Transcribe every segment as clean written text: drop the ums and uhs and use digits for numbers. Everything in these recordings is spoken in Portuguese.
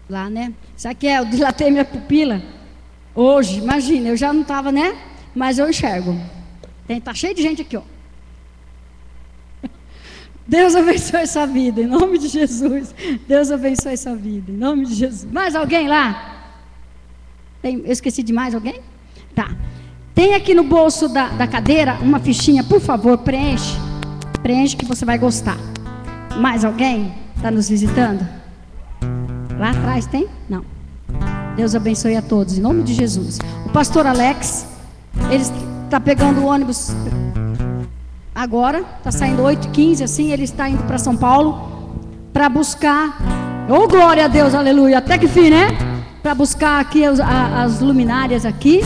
Lá, né? Sabe que eu dilatei minha pupila hoje, imagina, eu já não estava, né? Mas eu enxergo. Tá cheio de gente aqui, ó. Deus abençoe sua vida, em nome de Jesus. Deus abençoe sua vida, em nome de Jesus. Mais alguém lá? Eu esqueci de mais alguém? Tá. Tem aqui no bolso da cadeira uma fichinha, por favor, preenche. Preenche que você vai gostar. Mais alguém está nos visitando? Lá atrás tem? Não. Deus abençoe a todos, em nome de Jesus. O pastor Alex, ele está pegando o ônibus agora, está saindo 8h15, assim, ele está indo para São Paulo para buscar, oh glória a Deus, aleluia, até que fim, né? Para buscar aqui as luminárias aqui,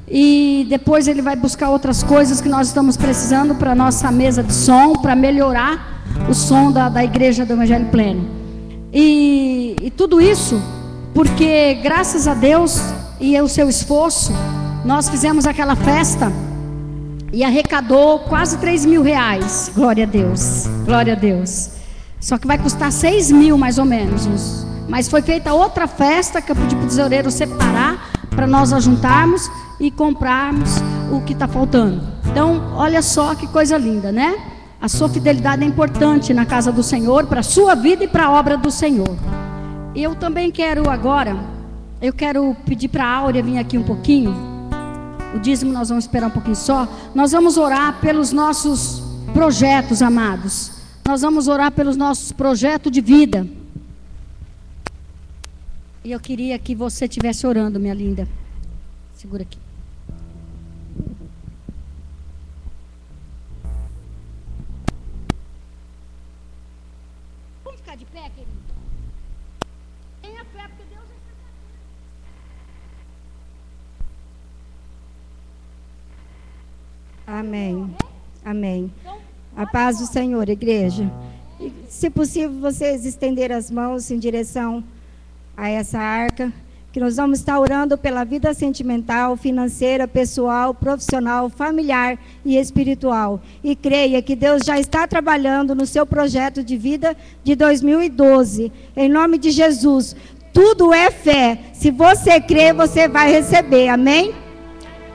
e depois ele vai buscar outras coisas que nós estamos precisando para a nossa mesa de som, para melhorar o som da igreja do Evangelho Pleno. E tudo isso porque graças a Deus e ao seu esforço, nós fizemos aquela festa e arrecadou quase 3 mil reais. Glória a Deus, glória a Deus. Só que vai custar 6 mil mais ou menos. Mas foi feita outra festa que eu pedi para o tesoureiro separar para nós ajuntarmos e comprarmos o que está faltando. Então, olha só que coisa linda, né? A sua fidelidade é importante na casa do Senhor, para a sua vida e para a obra do Senhor. Eu também quero agora, eu quero pedir para a Áurea vir aqui um pouquinho. O dízimo nós vamos esperar um pouquinho só. Nós vamos orar pelos nossos projetos, amados. Nós vamos orar pelos nossos projetos de vida. E eu queria que você estivesse orando, minha linda. Segura aqui. Vamos ficar de pé, querido? Tenha fé, porque Deus é capaz. Amém. Amém. A paz do Senhor, igreja. E, se possível, vocês estenderem as mãos em direção a essa arca, que nós vamos estar orando pela vida sentimental, financeira, pessoal, profissional, familiar e espiritual. E creia que Deus já está trabalhando no seu projeto de vida de 2012. Em nome de Jesus. Tudo é fé. Se você crer, você vai receber. Amém?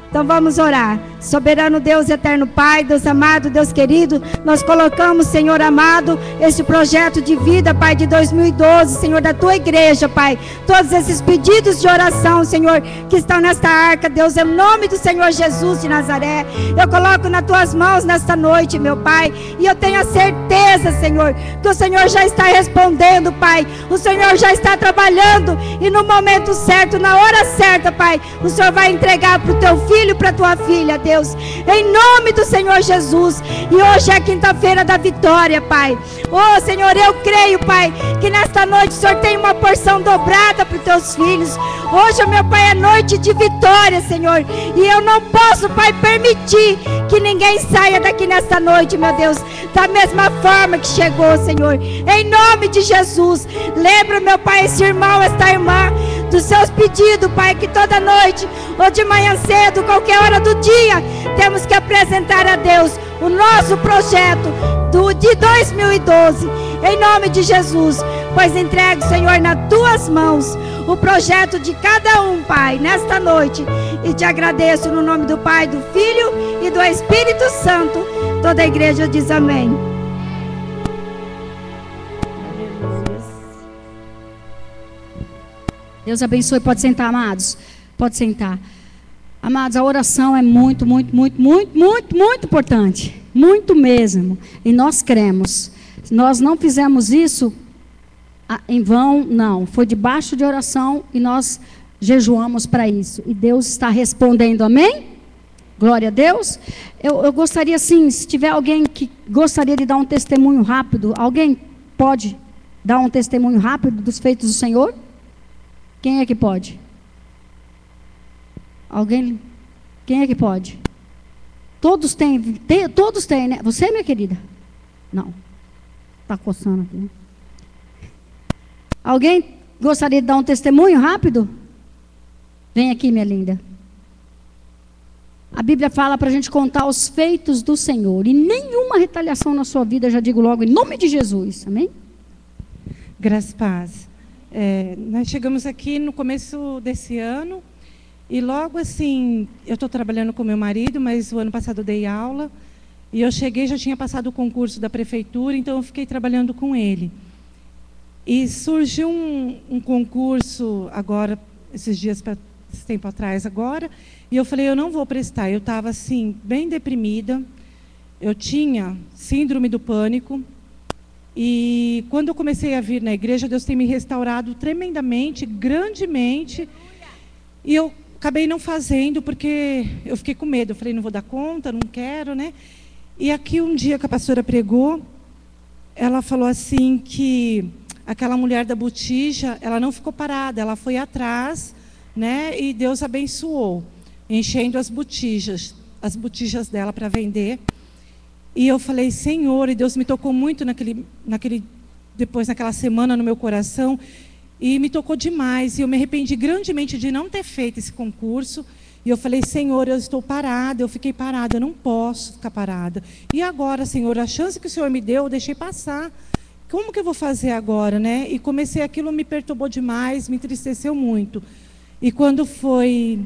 Então vamos orar. Soberano Deus, eterno Pai, Deus amado, Deus querido, nós colocamos, Senhor amado, este projeto de vida, Pai, de 2012, Senhor, da Tua igreja, Pai, todos esses pedidos de oração, Senhor, que estão nesta arca, Deus, em nome do Senhor Jesus de Nazaré, eu coloco nas Tuas mãos nesta noite, meu Pai, e eu tenho a certeza, Senhor, que o Senhor já está respondendo, Pai, o Senhor já está trabalhando, e no momento certo, na hora certa, Pai, o Senhor vai entregar para o Teu filho, para a Tua filha, Deus, em nome do Senhor Jesus. E hoje é a quinta-feira da vitória, Pai. Oh, Senhor, eu creio, Pai, que nesta noite o Senhor tem uma porção dobrada para os Teus filhos. Hoje, meu Pai, é noite de vitória, Senhor. E eu não posso, Pai, permitir que ninguém saia daqui nesta noite, meu Deus, da mesma forma que chegou, Senhor. Em nome de Jesus. Lembra, meu Pai, esse irmão, esta irmã, dos seus pedidos, Pai, que toda noite ou de manhã cedo, qualquer hora do dia, temos que apresentar a Deus o nosso projeto de 2012, em nome de Jesus, pois entrego, Senhor, nas Tuas mãos o projeto de cada um, Pai, nesta noite, e te agradeço no nome do Pai, do Filho e do Espírito Santo. Toda a igreja diz amém. Deus abençoe. Pode sentar, amados. Pode sentar. Amados, a oração é muito, muito, muito, muito, muito, muito importante. Muito mesmo. E nós cremos. Nós não fizemos isso em vão, não. Foi debaixo de oração e nós jejuamos para isso. E Deus está respondendo, amém? Glória a Deus. Eu gostaria, assim, se tiver alguém que gostaria de dar um testemunho rápido, alguém pode dar um testemunho rápido dos feitos do Senhor? Quem é que pode? Alguém? Quem é que pode? Todos têm, todos têm, né? Você, minha querida? Não. Está coçando aqui, né? Alguém gostaria de dar um testemunho rápido? Vem aqui, minha linda. A Bíblia fala para a gente contar os feitos do Senhor. E nenhuma retaliação na sua vida, já digo logo, em nome de Jesus. Amém? Graças a paz. Nós chegamos aqui no começo desse ano, e logo assim, eu estou trabalhando com meu marido, mas o ano passado eu dei aula, e eu cheguei, já tinha passado o concurso da prefeitura, então eu fiquei trabalhando com ele. E surgiu um concurso agora, esse tempo atrás agora, e eu falei, eu não vou prestar. Eu estava assim, bem deprimida, eu tinha síndrome do pânico, e quando eu comecei a vir na igreja, Deus tem me restaurado tremendamente, grandemente, e eu acabei não fazendo, porque eu fiquei com medo. Eu falei, não vou dar conta, não quero, né? E aqui um dia que a pastora pregou, ela falou assim que aquela mulher da botija, ela não ficou parada, ela foi atrás, né? E Deus abençoou, enchendo as botijas dela para vender. E eu falei, Senhor, e Deus me tocou muito depois naquela semana no meu coração, e me tocou demais, e eu me arrependi grandemente de não ter feito esse concurso. E eu falei, Senhor, eu estou parada, eu fiquei parada, eu não posso ficar parada. E agora, Senhor, a chance que o Senhor me deu, eu deixei passar. Como que eu vou fazer agora, né? E comecei, aquilo me perturbou demais, me entristeceu muito. E quando foi...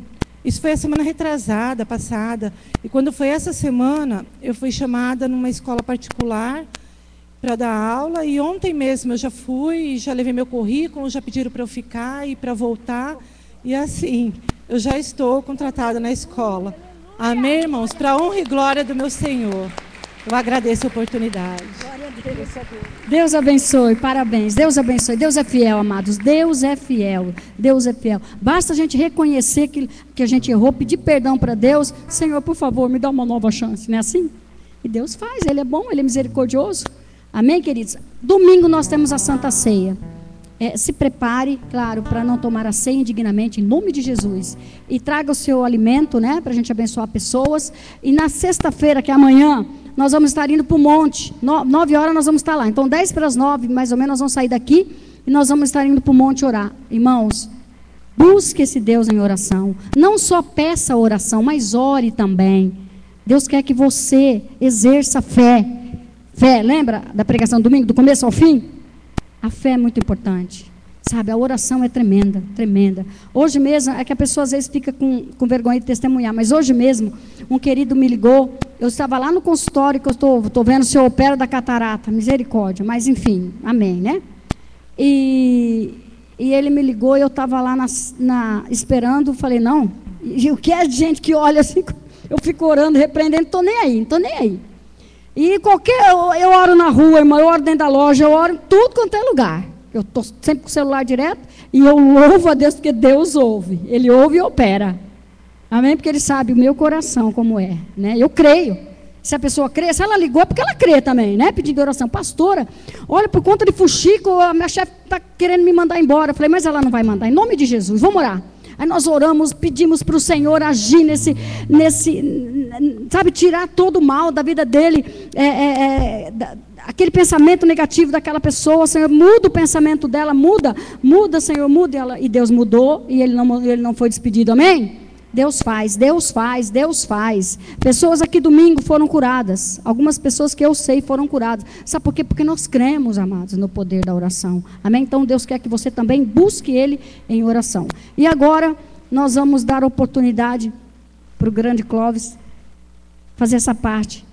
Isso foi a semana retrasada, passada. E quando foi essa semana, eu fui chamada numa escola particular para dar aula. E ontem mesmo eu já fui, já levei meu currículo, já pediram para eu ficar e para voltar. E assim, eu já estou contratada na escola. Amém, irmãos? Para a honra e glória do meu Senhor. Eu agradeço a oportunidade. Glória a Deus. Deus abençoe, parabéns. Deus abençoe. Deus é fiel, amados. Deus é fiel. Deus é fiel. Basta a gente reconhecer que a gente errou, pedir perdão para Deus. Senhor, por favor, me dá uma nova chance. Não é assim? E Deus faz. Ele é bom, Ele é misericordioso. Amém, queridos? Domingo nós temos a Santa Ceia. Se prepare, claro, para não tomar a ceia indignamente, em nome de Jesus. E traga o seu alimento, né, para a gente abençoar pessoas. E na sexta-feira, que é amanhã, nós vamos estar indo para o monte. 9 horas nós vamos estar lá. Então, 10 para as 9, mais ou menos, nós vamos sair daqui e nós vamos estar indo para o monte orar. Irmãos, busque esse Deus em oração. Não só peça a oração, mas ore também. Deus quer que você exerça fé. Fé, lembra da pregação do domingo, do começo ao fim? A fé é muito importante, sabe? A oração é tremenda, tremenda. Hoje mesmo, é que a pessoa às vezes fica com vergonha de testemunhar, mas hoje mesmo, um querido me ligou, eu estava lá no consultório, que eu estou vendo se eu opero da catarata, misericórdia, mas enfim, amém, né? E ele me ligou, e eu estava lá esperando, falei, não, e o que é de gente que olha assim, eu fico orando, repreendendo, não estou nem aí. E eu oro na rua, irmão, eu oro dentro da loja, eu oro em tudo quanto é lugar. Eu estou sempre com o celular direto e eu louvo a Deus, porque Deus ouve. Ele ouve e opera. Amém? Porque Ele sabe o meu coração como é. Né? Eu creio. Se a pessoa crê, se ela ligou, é porque ela crê também, né? Pedindo oração. Pastora, olha, por conta de fuxico, a minha chefe está querendo me mandar embora. Eu falei, mas ela não vai mandar. Em nome de Jesus, vamos orar. Aí nós oramos, pedimos para o Senhor agir sabe, tirar todo o mal da vida dele, aquele pensamento negativo daquela pessoa. Senhor, muda o pensamento dela, muda, Senhor, muda ela. E Deus mudou, e ele não foi despedido, amém? Deus faz. Pessoas aqui domingo foram curadas, algumas pessoas que eu sei foram curadas. Sabe por quê? Porque nós cremos, amados, no poder da oração, amém? Então Deus quer que você também busque Ele em oração. E agora nós vamos dar oportunidade para o grande Clóvis fazer essa parte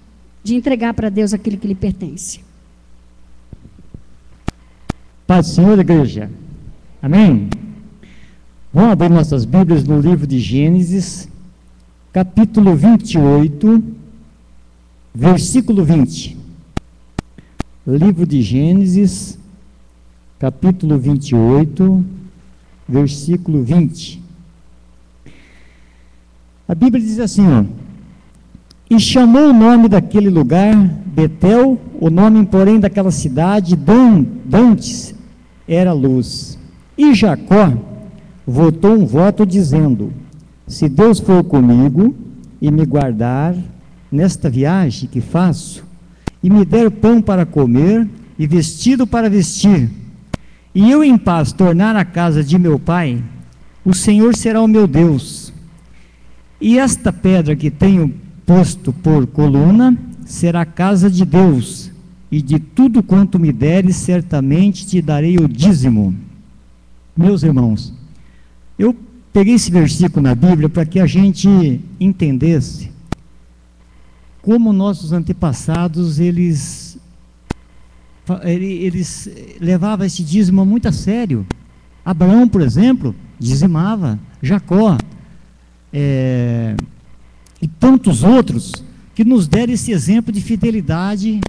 de entregar para Deus aquilo que lhe pertence. Paz do Senhor, igreja. Amém? Vamos abrir nossas Bíblias no livro de Gênesis, capítulo 28, versículo 20. Livro de Gênesis, capítulo 28, versículo 20. A Bíblia diz assim, ó: e chamou o nome daquele lugar Betel, o nome, porém, daquela cidade, dantes, era Luz. E Jacó votou um voto dizendo: se Deus for comigo e me guardar nesta viagem que faço, e me der pão para comer e vestido para vestir, e eu em paz tornar a casa de meu pai, o Senhor será o meu Deus. E esta pedra que tenho posto por coluna será a casa de Deus, e de tudo quanto me deres, certamente te darei o dízimo. Meus irmãos, eu peguei esse versículo na Bíblia para que a gente entendesse como nossos antepassados, eles levavam esse dízimo muito a sério. Abraão, por exemplo, dizimava, Jacó, e tantos outros que nos deram esse exemplo de fidelidade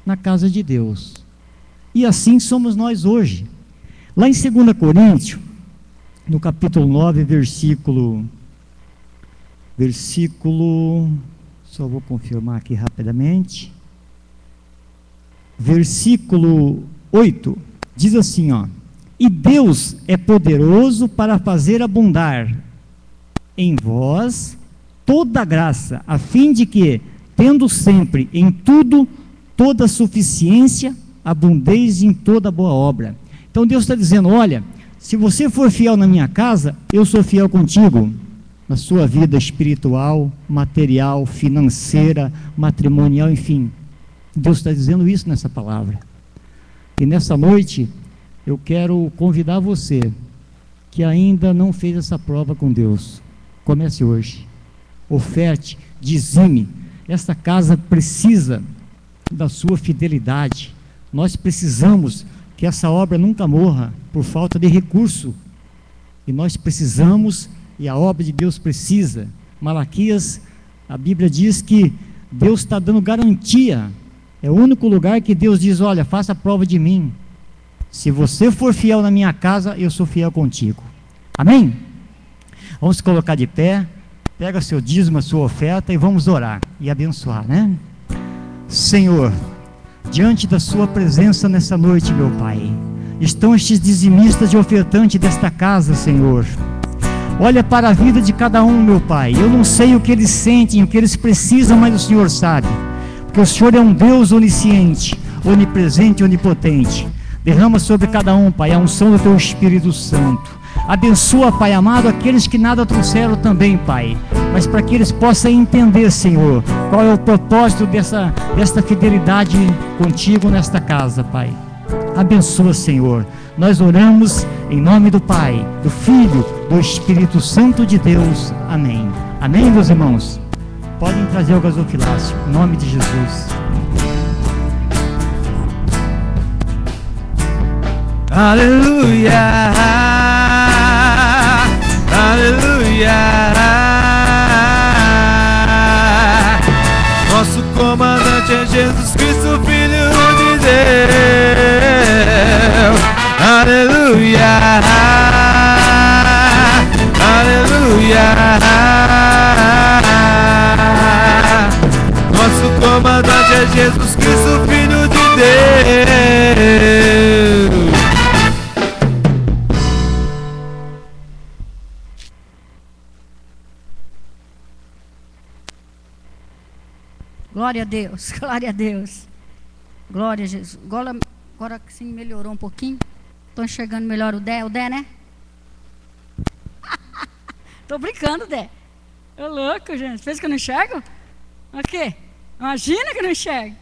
na casa de Deus. E assim somos nós hoje. Lá em 2 Coríntios, no capítulo 9, versículo, só vou confirmar aqui rapidamente, versículo 8, diz assim, ó: e Deus é poderoso para fazer abundar em vós toda graça, a fim de que, tendo sempre em tudo toda suficiência, abundeis em toda boa obra. Então Deus está dizendo, olha, se você for fiel na minha casa, eu sou fiel contigo, na sua vida espiritual, material, financeira, matrimonial, enfim. Deus está dizendo isso nessa palavra. E nessa noite, eu quero convidar você, que ainda não fez essa prova com Deus, comece hoje, oferte, dizime. Esta casa precisa da sua fidelidade. Nós precisamos que essa obra nunca morra por falta de recurso, e nós precisamos, e a obra de Deus precisa. Malaquias, a Bíblia diz que Deus está dando garantia, é o único lugar que Deus diz, olha, faça a prova de mim, se você for fiel na minha casa, eu sou fiel contigo. Amém? Vamos se colocar de pé, pega seu dízimo, a sua oferta, e vamos orar e abençoar, né? Senhor, diante da sua presença nessa noite, meu Pai, estão estes dizimistas e ofertantes desta casa, Senhor. Olha para a vida de cada um, meu Pai. Eu não sei o que eles sentem, o que eles precisam, mas o Senhor sabe, porque o Senhor é um Deus onisciente, onipresente e onipotente. Derrama sobre cada um, Pai, a unção do Teu Espírito Santo. Abençoa, Pai amado, aqueles que nada trouxeram também, Pai, mas para que eles possam entender, Senhor, qual é o propósito desta fidelidade contigo nesta casa, Pai. Abençoa, Senhor. Nós oramos em nome do Pai, do Filho, do Espírito Santo de Deus. Amém. Amém, meus irmãos? Podem trazer o gasofilácio, em nome de Jesus. Aleluia, aleluia. Nosso comandante é Jesus Cristo, Filho de Deus. Aleluia, aleluia. Nosso comandante é Jesus Cristo, Filho de Deus. Glória a Deus, glória a Deus. Glória a Jesus. Agora que sim, melhorou um pouquinho. Estou enxergando melhor o Dé, né? Estou brincando, Dé. Ô louco, gente. Fez que eu não enxergo? O quê? Imagina que eu não enxergo.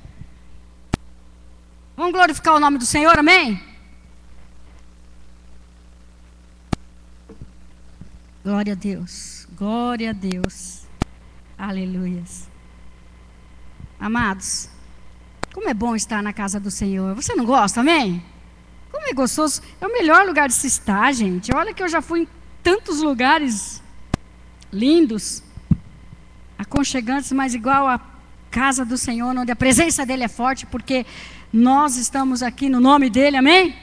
Vamos glorificar o nome do Senhor, amém? Glória a Deus. Glória a Deus. Aleluias. Amados, como é bom estar na casa do Senhor. Você não gosta, amém? Como é gostoso. É o melhor lugar de se estar, gente. Olha que eu já fui em tantos lugares lindos, aconchegantes, mas igual a casa do Senhor, onde a presença dEle é forte, porque nós estamos aqui no nome dEle, amém?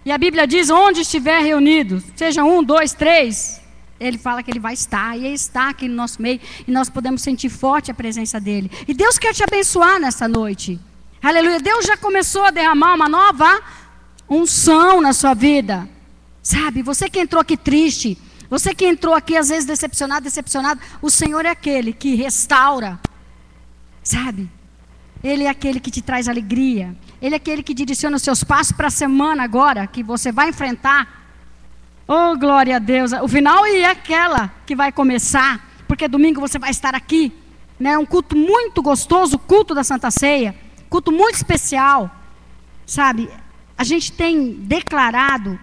E a Bíblia diz, onde estiver reunido, seja 1, 2, 3... Ele fala que Ele vai estar, e Ele está aqui no nosso meio, e nós podemos sentir forte a presença dEle. E Deus quer te abençoar nessa noite. Aleluia. Deus já começou a derramar uma nova unção na sua vida. Sabe, você que entrou aqui triste, você que entrou aqui às vezes decepcionado, o Senhor é aquele que restaura. Sabe, Ele é aquele que te traz alegria. Ele é aquele que direciona os seus passos para a semana agora, que você vai enfrentar. Oh, glória a Deus. O final é aquela que vai começar, porque domingo você vai estar aqui, né? Um culto muito gostoso, o culto da Santa Ceia, culto muito especial, sabe? A gente tem declarado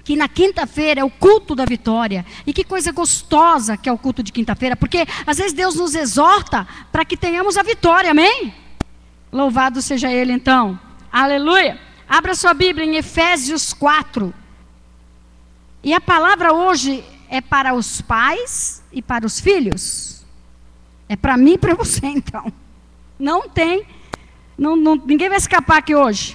que na quinta-feira é o culto da vitória. E que coisa gostosa que é o culto de quinta-feira, porque às vezes Deus nos exorta para que tenhamos a vitória, amém? Louvado seja Ele então, aleluia. Abra sua Bíblia em Efésios 4. E a palavra hoje é para os pais e para os filhos. É para mim e para você então. Não tem, ninguém vai escapar aqui hoje.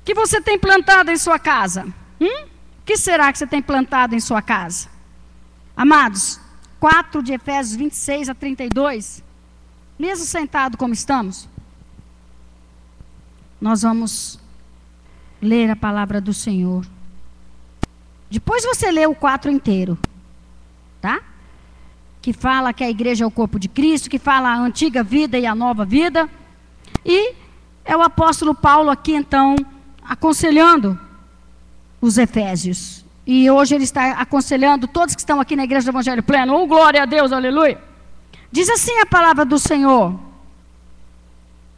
O que você tem plantado em sua casa? O que será que você tem plantado em sua casa? Amados, 4 de Efésios 26 a 32, mesmo sentado como estamos, nós vamos ler a palavra do Senhor. Depois você lê o 4 inteiro, tá? Que fala que a igreja é o corpo de Cristo, que fala a antiga vida e a nova vida. E é o apóstolo Paulo aqui então aconselhando os efésios. E hoje ele está aconselhando todos que estão aqui na igreja do Evangelho Pleno. Oh, glória a Deus, aleluia. Diz assim a palavra do Senhor.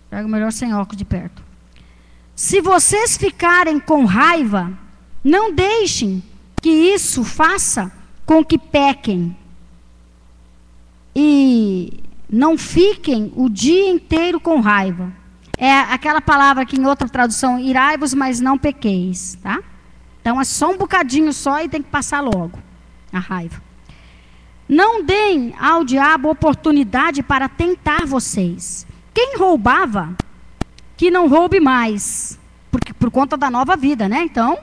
Pega o melhor sem óculos de perto. Se vocês ficarem com raiva, não deixem que isso faça com que pequem. E não fiquem o dia inteiro com raiva. É aquela palavra que em outra tradução, irai-vos, mas não pequeis, tá? Então é só um bocadinho só e tem que passar logo a raiva. Não deem ao diabo oportunidade para tentar vocês. Quem roubava, que não roube mais, porque, por conta da nova vida, né? Então,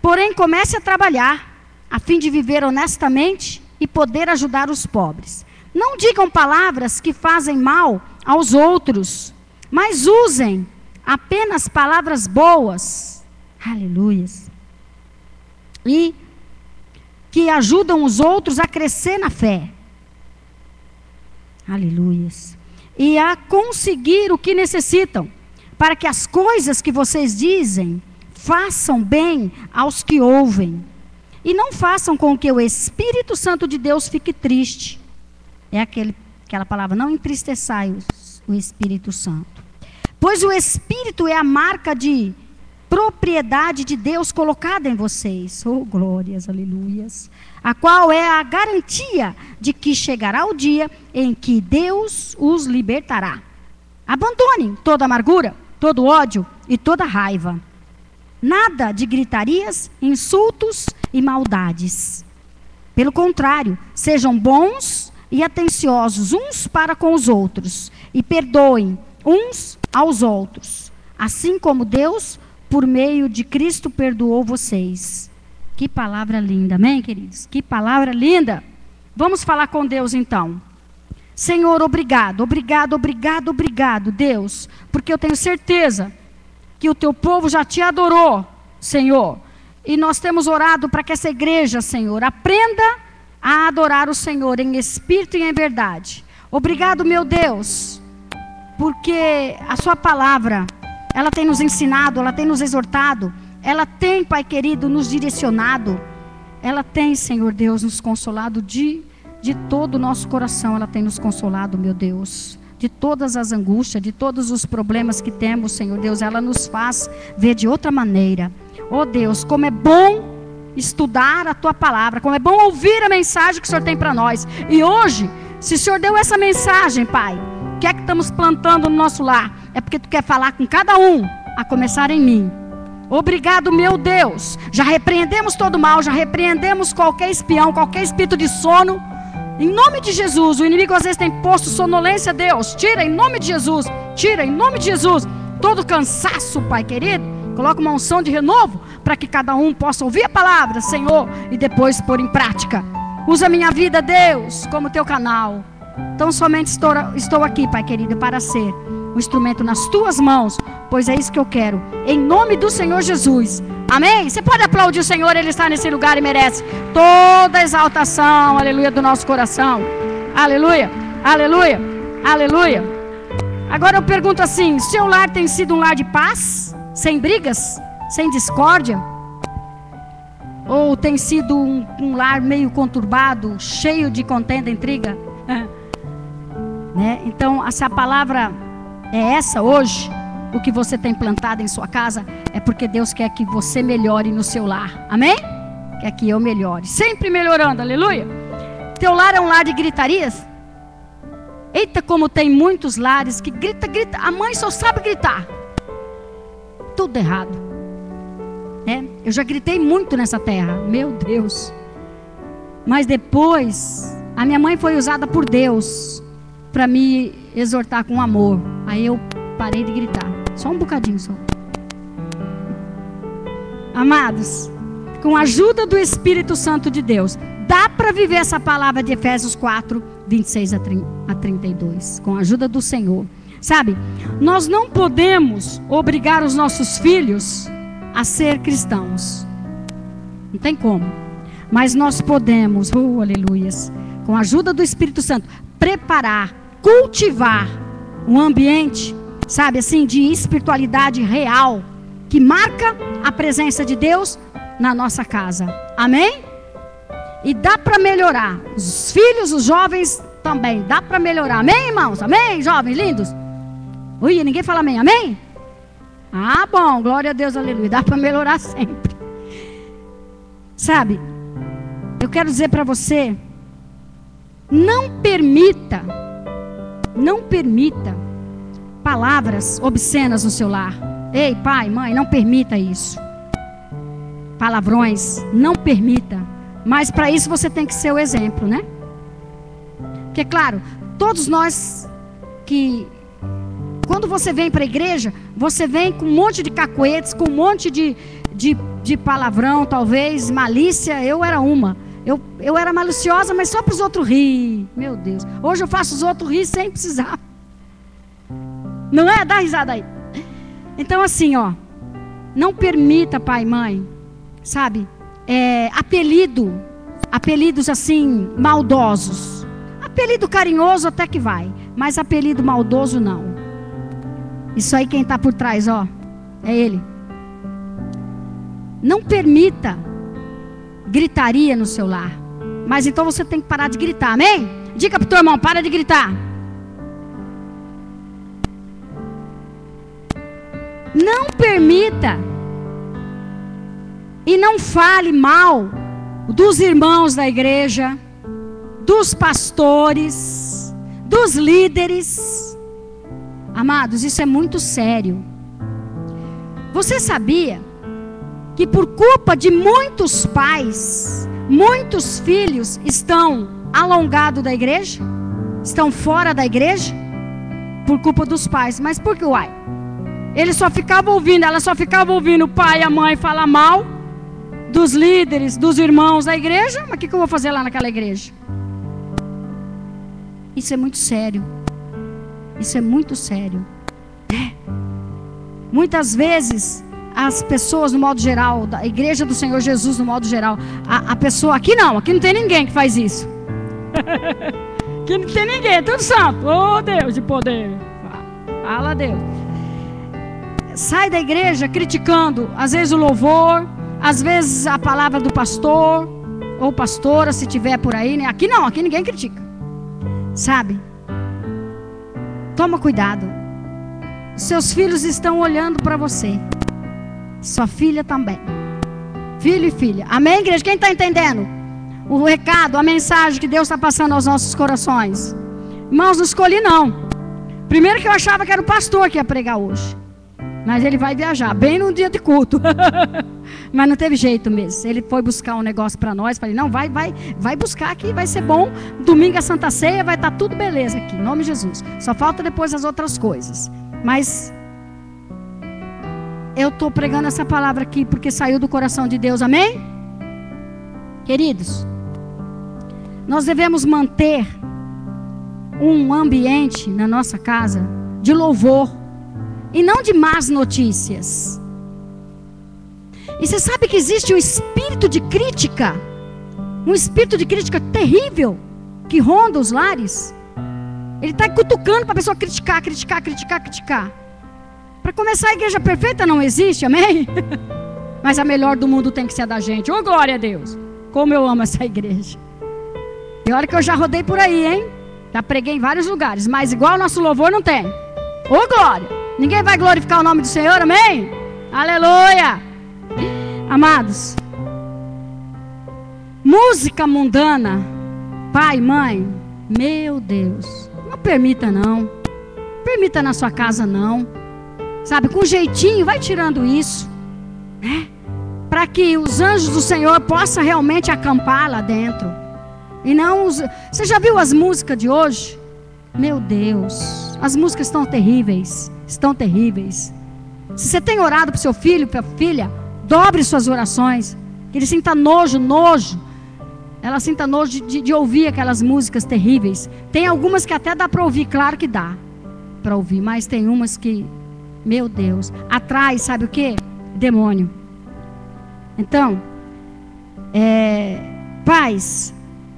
porém comece a trabalhar, a fim de viver honestamente e poder ajudar os pobres. Não digam palavras que fazem mal aos outros, mas usem apenas palavras boas, aleluias, e que ajudam os outros a crescer na fé, aleluias, e a conseguir o que necessitam, para que as coisas que vocês dizem façam bem aos que ouvem, e não façam com que o Espírito Santo de Deus fique triste. É aquela palavra, não entristeçai o Espírito Santo. Pois o Espírito é a marca de propriedade de Deus colocada em vocês. Oh, glórias, aleluias. A qual é a garantia de que chegará o dia em que Deus os libertará. Abandonem toda amargura, todo ódio e toda raiva. Nada de gritarias, insultos e maldades. Pelo contrário, sejam bons e atenciosos uns para com os outros, e perdoem uns aos outros, assim como Deus, por meio de Cristo, perdoou vocês. Que palavra linda, amém, queridos? Que palavra linda. Vamos falar com Deus então. Senhor, obrigado, obrigado, obrigado, obrigado, Deus, porque eu tenho certeza que o teu povo já te adorou, Senhor, e nós temos orado para que essa igreja, Senhor, aprenda a adorar o Senhor em espírito e em verdade. Obrigado, meu Deus, porque a sua palavra, ela tem nos ensinado, ela tem nos exortado, ela tem, Pai querido, nos direcionado, ela tem, Senhor Deus, nos consolado de todo o nosso coração, ela tem nos consolado, meu Deus, de todas as angústias, de todos os problemas que temos, Senhor Deus, ela nos faz ver de outra maneira. Oh Deus, como é bom estudar a tua palavra, como é bom ouvir a mensagem que o Senhor tem para nós. E hoje, se o Senhor deu essa mensagem, Pai, o que é que estamos plantando no nosso lar? É porque tu quer falar com cada um, a começar em mim. Obrigado, meu Deus. Já repreendemos todo mal, já repreendemos qualquer espião, qualquer espírito de sono. Em nome de Jesus, o inimigo às vezes tem posto sonolência, Deus. Tira em nome de Jesus, tira em nome de Jesus todo cansaço, Pai querido. Coloca uma unção de renovo para que cada um possa ouvir a palavra, Senhor, e depois pôr em prática. Usa a minha vida, Deus, como teu canal. Então somente estou aqui, Pai querido, para ser um instrumento nas tuas mãos, pois é isso que eu quero, em nome do Senhor Jesus. Amém? Você pode aplaudir o Senhor, Ele está nesse lugar e merece toda a exaltação, aleluia, do nosso coração. Aleluia, aleluia, aleluia. Agora eu pergunto assim, seu lar tem sido um lar de paz? Sem brigas? Sem discórdia? Ou tem sido um lar meio conturbado, cheio de contenda, intriga? Né? Então, se a palavra é essa hoje, o que você tem plantado em sua casa, é porque Deus quer que você melhore no seu lar. Amém? quer que eu melhore. Sempre melhorando, aleluia. Teu lar é um lar de gritarias? Eita, como tem muitos lares que grita. A mãe só sabe gritar. Tudo errado. Eu já gritei muito nessa terra, meu Deus. Mas depois, a minha mãe foi usada por Deus para me exortar com amor. Aí eu parei de gritar. Só um bocadinho só. Amados, com a ajuda do Espírito Santo de Deus, dá para viver essa palavra de Efésios 4, 26 a 32. Com a ajuda do Senhor. Sabe, nós não podemos obrigar os nossos filhos a ser cristãos. Não tem como. Mas nós podemos, aleluias, com a ajuda do Espírito Santo, preparar, cultivar um ambiente, sabe assim, de espiritualidade real, que marca a presença de Deus na nossa casa. Amém? E dá para melhorar. Os filhos, os jovens também, dá para melhorar. Amém, irmãos? Amém, jovens lindos? Ui, ninguém fala amém, amém? Ah, bom, glória a Deus, aleluia. Dá para melhorar sempre. Sabe, eu quero dizer para você, não permita palavras obscenas no seu lar. Ei, pai, mãe, não permita isso. Palavrões, não permita. Mas para isso você tem que ser o exemplo, né? Porque, claro, todos nós que... Quando você vem para a igreja, você vem com um monte de cacuetes, com um monte de palavrão, talvez, malícia. Eu era uma. Eu era maliciosa, mas só para os outros rir. Meu Deus. Hoje eu faço os outros rir sem precisar. Não é? Dá risada aí. Então assim, ó. Não permita, pai e mãe, sabe? Apelidos assim, maldosos. Apelido carinhoso até que vai. Mas apelido maldoso não. Isso aí quem está por trás, ó, é ele. Não permita gritaria no seu lar. Mas então você tem que parar de gritar, amém? Diga para o teu irmão, para de gritar. Não permita e não fale mal dos irmãos da igreja, dos pastores, dos líderes. Amados, isso é muito sério. Você sabia que por culpa de muitos pais, muitos filhos estão alongados da igreja? Estão fora da igreja? Por culpa dos pais. Mas por que, uai? Ela só ficava ouvindo o pai e a mãe falar mal dos líderes, dos irmãos da igreja. Mas o que eu vou fazer lá naquela igreja? Isso é muito sério. Isso é muito sério. Muitas vezes as pessoas no modo geral, da igreja do Senhor Jesus no modo geral, a pessoa, aqui não tem ninguém que faz isso. Aqui não tem ninguém, é tudo santo. Oh Deus de poder. Fala a Deus. Sai da igreja criticando, às vezes o louvor, às vezes a palavra do pastor ou pastora, se tiver por aí, né? Aqui não, aqui ninguém critica. Sabe? Toma cuidado. Seus filhos estão olhando para você. Sua filha também. Filho e filha. Amém, igreja? Quem está entendendo o recado, a mensagem que Deus está passando aos nossos corações? Irmãos, não escolhi não. Primeiro que eu achava que era o pastor que ia pregar hoje. Mas ele vai viajar, bem no dia de culto. Mas não teve jeito mesmo. Ele foi buscar um negócio para nós. Falei, não, vai buscar aqui, vai ser bom. Domingo é Santa Ceia, vai estar tudo beleza aqui, em nome de Jesus. Só falta depois as outras coisas. Mas eu estou pregando essa palavra aqui porque saiu do coração de Deus, amém? Queridos, nós devemos manter um ambiente na nossa casa de louvor e não de más notícias. E você sabe que existe um espírito de crítica, um espírito de crítica terrível que ronda os lares. Ele está cutucando para a pessoa criticar. Para começar, a igreja perfeita não existe, amém? Mas a melhor do mundo tem que ser a da gente. Ô, glória a Deus! Como eu amo essa igreja. E olha que eu já rodei por aí, hein? Já preguei em vários lugares, mas igual o nosso louvor não tem. Ô, glória! Ninguém vai glorificar o nome do Senhor, amém? Aleluia! Amados, música mundana, pai, mãe, meu Deus, não permita não. Permita na sua casa não. Sabe, com jeitinho, vai tirando isso, né? Para que os anjos do Senhor possam realmente acampar lá dentro. E não os... Você já viu as músicas de hoje? Meu Deus, as músicas estão terríveis. Estão terríveis. Se você tem orado para o seu filho, para a filha, dobre suas orações. Que ele sinta nojo. Ela sinta nojo de ouvir aquelas músicas terríveis. Tem algumas que até dá para ouvir, claro que dá para ouvir. Mas tem umas que, meu Deus, atrai, sabe o que? Demônio. Então, pais,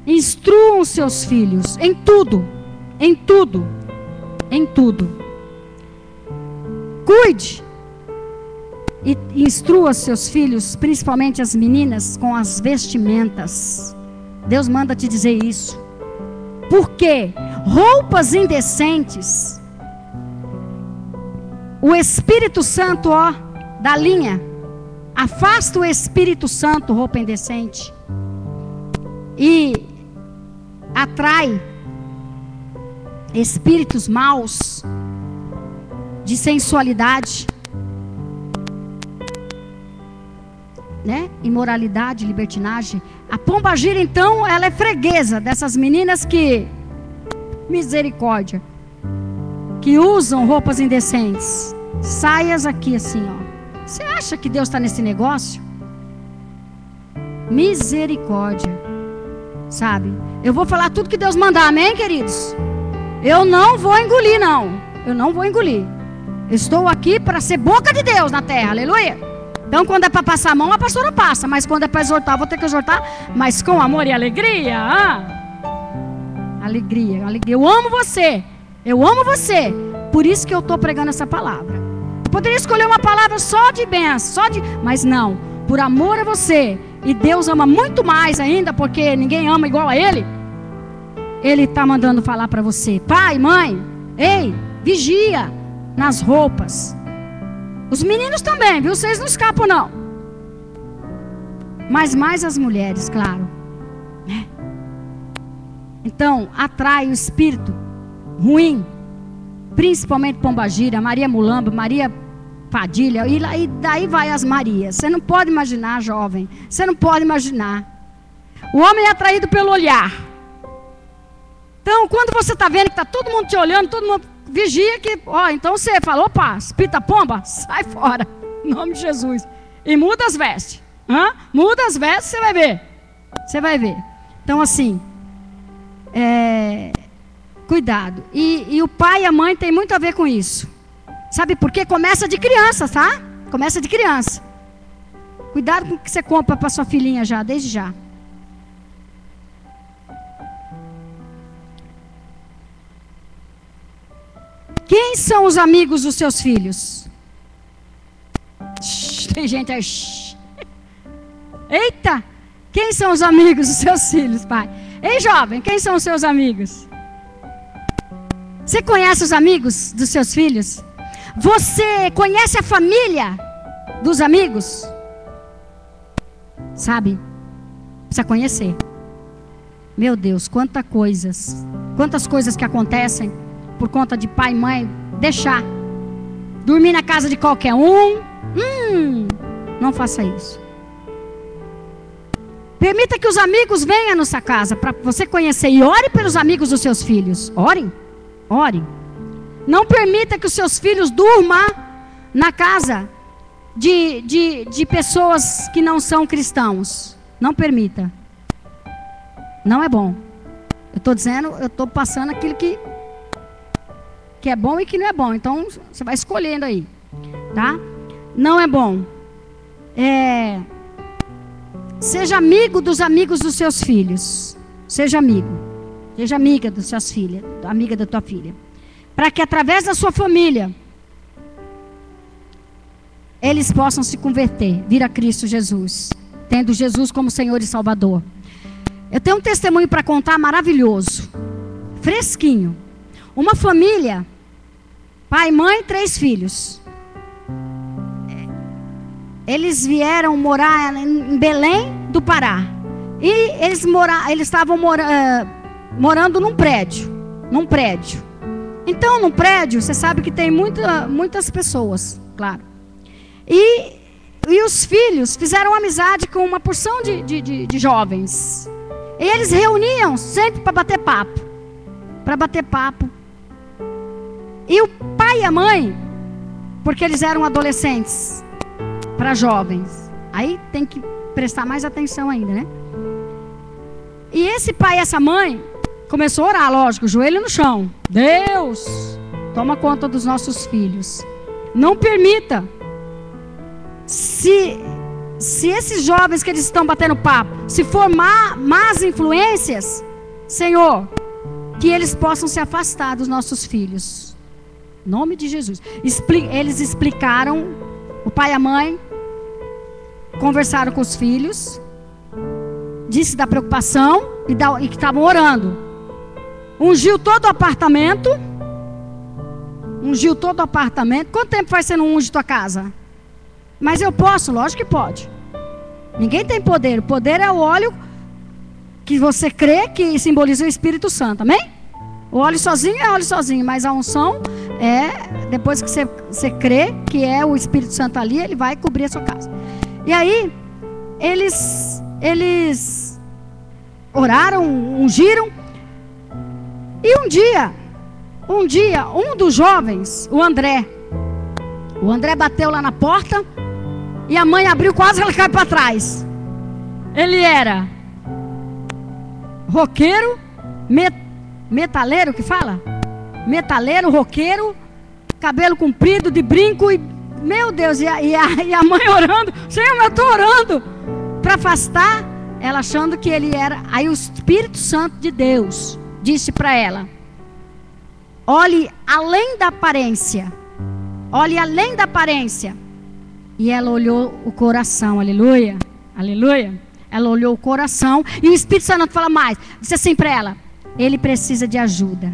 instruam seus filhos em tudo. Em tudo. Em tudo. Cuide e instrua seus filhos, principalmente as meninas, com as vestimentas. Deus manda te dizer isso. Por quê? Roupas indecentes. O Espírito Santo, da linha. Afasta o Espírito Santo, roupa indecente. E atrai espíritos maus de sensualidade, né? Imoralidade, libertinagem. A pombagira, então, ela é freguesa dessas meninas que, misericórdia, que usam roupas indecentes, saias aqui assim, ó. Você acha que Deus está nesse negócio? Misericórdia, sabe? Eu vou falar tudo que Deus mandar, amém, queridos? Eu não vou engolir, não. Eu não vou engolir. Eu estou aqui para ser boca de Deus na terra, aleluia. Então, quando é para passar a mão, a pastora passa. Mas quando é para exortar, vou ter que exortar, mas com amor e alegria. Alegria, alegria. Eu amo você. Eu amo você. Por isso que eu estou pregando essa palavra. Eu poderia escolher uma palavra só de bênção, mas não. Por amor a você. E Deus ama muito mais ainda, porque ninguém ama igual a Ele. Ele está mandando falar para você. Pai, mãe, ei, vigia nas roupas. Os meninos também, viu? Vocês não escapam, não. Mas mais as mulheres, claro. Então, atrai o espírito ruim. Principalmente pombagira, Maria Mulamba, Maria Padilha. E daí vai as Marias. Você não pode imaginar, jovem. Você não pode imaginar. O homem é atraído pelo olhar. Então, quando você está vendo que está todo mundo te olhando, todo mundo... Vigia que, então você fala, opa, espita pomba, sai fora, em nome de Jesus. E muda as vestes. Muda as vestes, você vai ver. Você vai ver. Então, assim, cuidado. E o pai e a mãe tem muito a ver com isso. Sabe por quê? Começa de criança, tá? Começa de criança. Cuidado com o que você compra para sua filhinha já, desde já. Quem são os amigos dos seus filhos? Tem gente aí. Eita! Quem são os amigos dos seus filhos, pai? Ei, jovem, quem são os seus amigos? Você conhece os amigos dos seus filhos? Você conhece a família dos amigos? Sabe? Precisa conhecer. Meu Deus, quantas coisas que acontecem por conta de pai e mãe deixar. Dormir na casa de qualquer um. Não faça isso. Permita que os amigos venham na sua casa para você conhecer. E ore pelos amigos dos seus filhos. Orem. Orem. Não permita que os seus filhos durmam na casa de pessoas que não são cristãos. Não permita. Não é bom. Eu estou dizendo, eu estou passando aquilo que é bom e que não é bom. Então, você vai escolhendo aí. Tá? Não é bom. Seja amigo dos amigos dos seus filhos. Seja amigo. Seja amiga das suas filhas. Amiga da tua filha. Para que através da sua família eles possam se converter, vir a Cristo Jesus, tendo Jesus como Senhor e Salvador. Eu tenho um testemunho para contar maravilhoso, fresquinho. Uma família, pai, mãe, 3 filhos. Eles vieram morar em Belém do Pará. E eles estavam morando num prédio. Então, num prédio, você sabe que tem muitas pessoas, claro. E os filhos fizeram amizade com uma porção de jovens. E eles reuniam sempre para bater papo. E o pai e a mãe, porque eles eram adolescentes, para jovens. Aí tem que prestar mais atenção ainda, né? E esse pai e essa mãe começou a orar, lógico, joelho no chão. Deus, toma conta dos nossos filhos. Não permita. Se esses jovens que eles estão batendo papo, se for más influências, Senhor, que eles possam se afastar dos nossos filhos. Em nome de Jesus. Eles explicaram, o pai e a mãe conversaram com os filhos, disse da preocupação e que estavam orando. Ungiu todo o apartamento. Quanto tempo vai ser no unge tua casa? Mas eu posso? Lógico que pode. Ninguém tem poder. O poder é o óleo que você crê que simboliza o Espírito Santo. Amém? O óleo sozinho é óleo sozinho, mas a unção é depois que você crê que é o Espírito Santo ali, ele vai cobrir a sua casa. E aí eles oraram, ungiram. E um dia, um dos jovens, o André bateu lá na porta e a mãe abriu, quase ela caiu para trás. Ele era roqueiro, metaleiro que fala? Metaleiro, roqueiro, cabelo comprido, de brinco e, meu Deus, e a mãe orando, Senhor, eu estou orando para afastar, ela achando que ele era. Aí o Espírito Santo de Deus disse para ela: olhe além da aparência. Olhe além da aparência. E ela olhou o coração. Aleluia. Aleluia. Ela olhou o coração. E o Espírito Santo fala mais. Disse assim para ela: ele precisa de ajuda.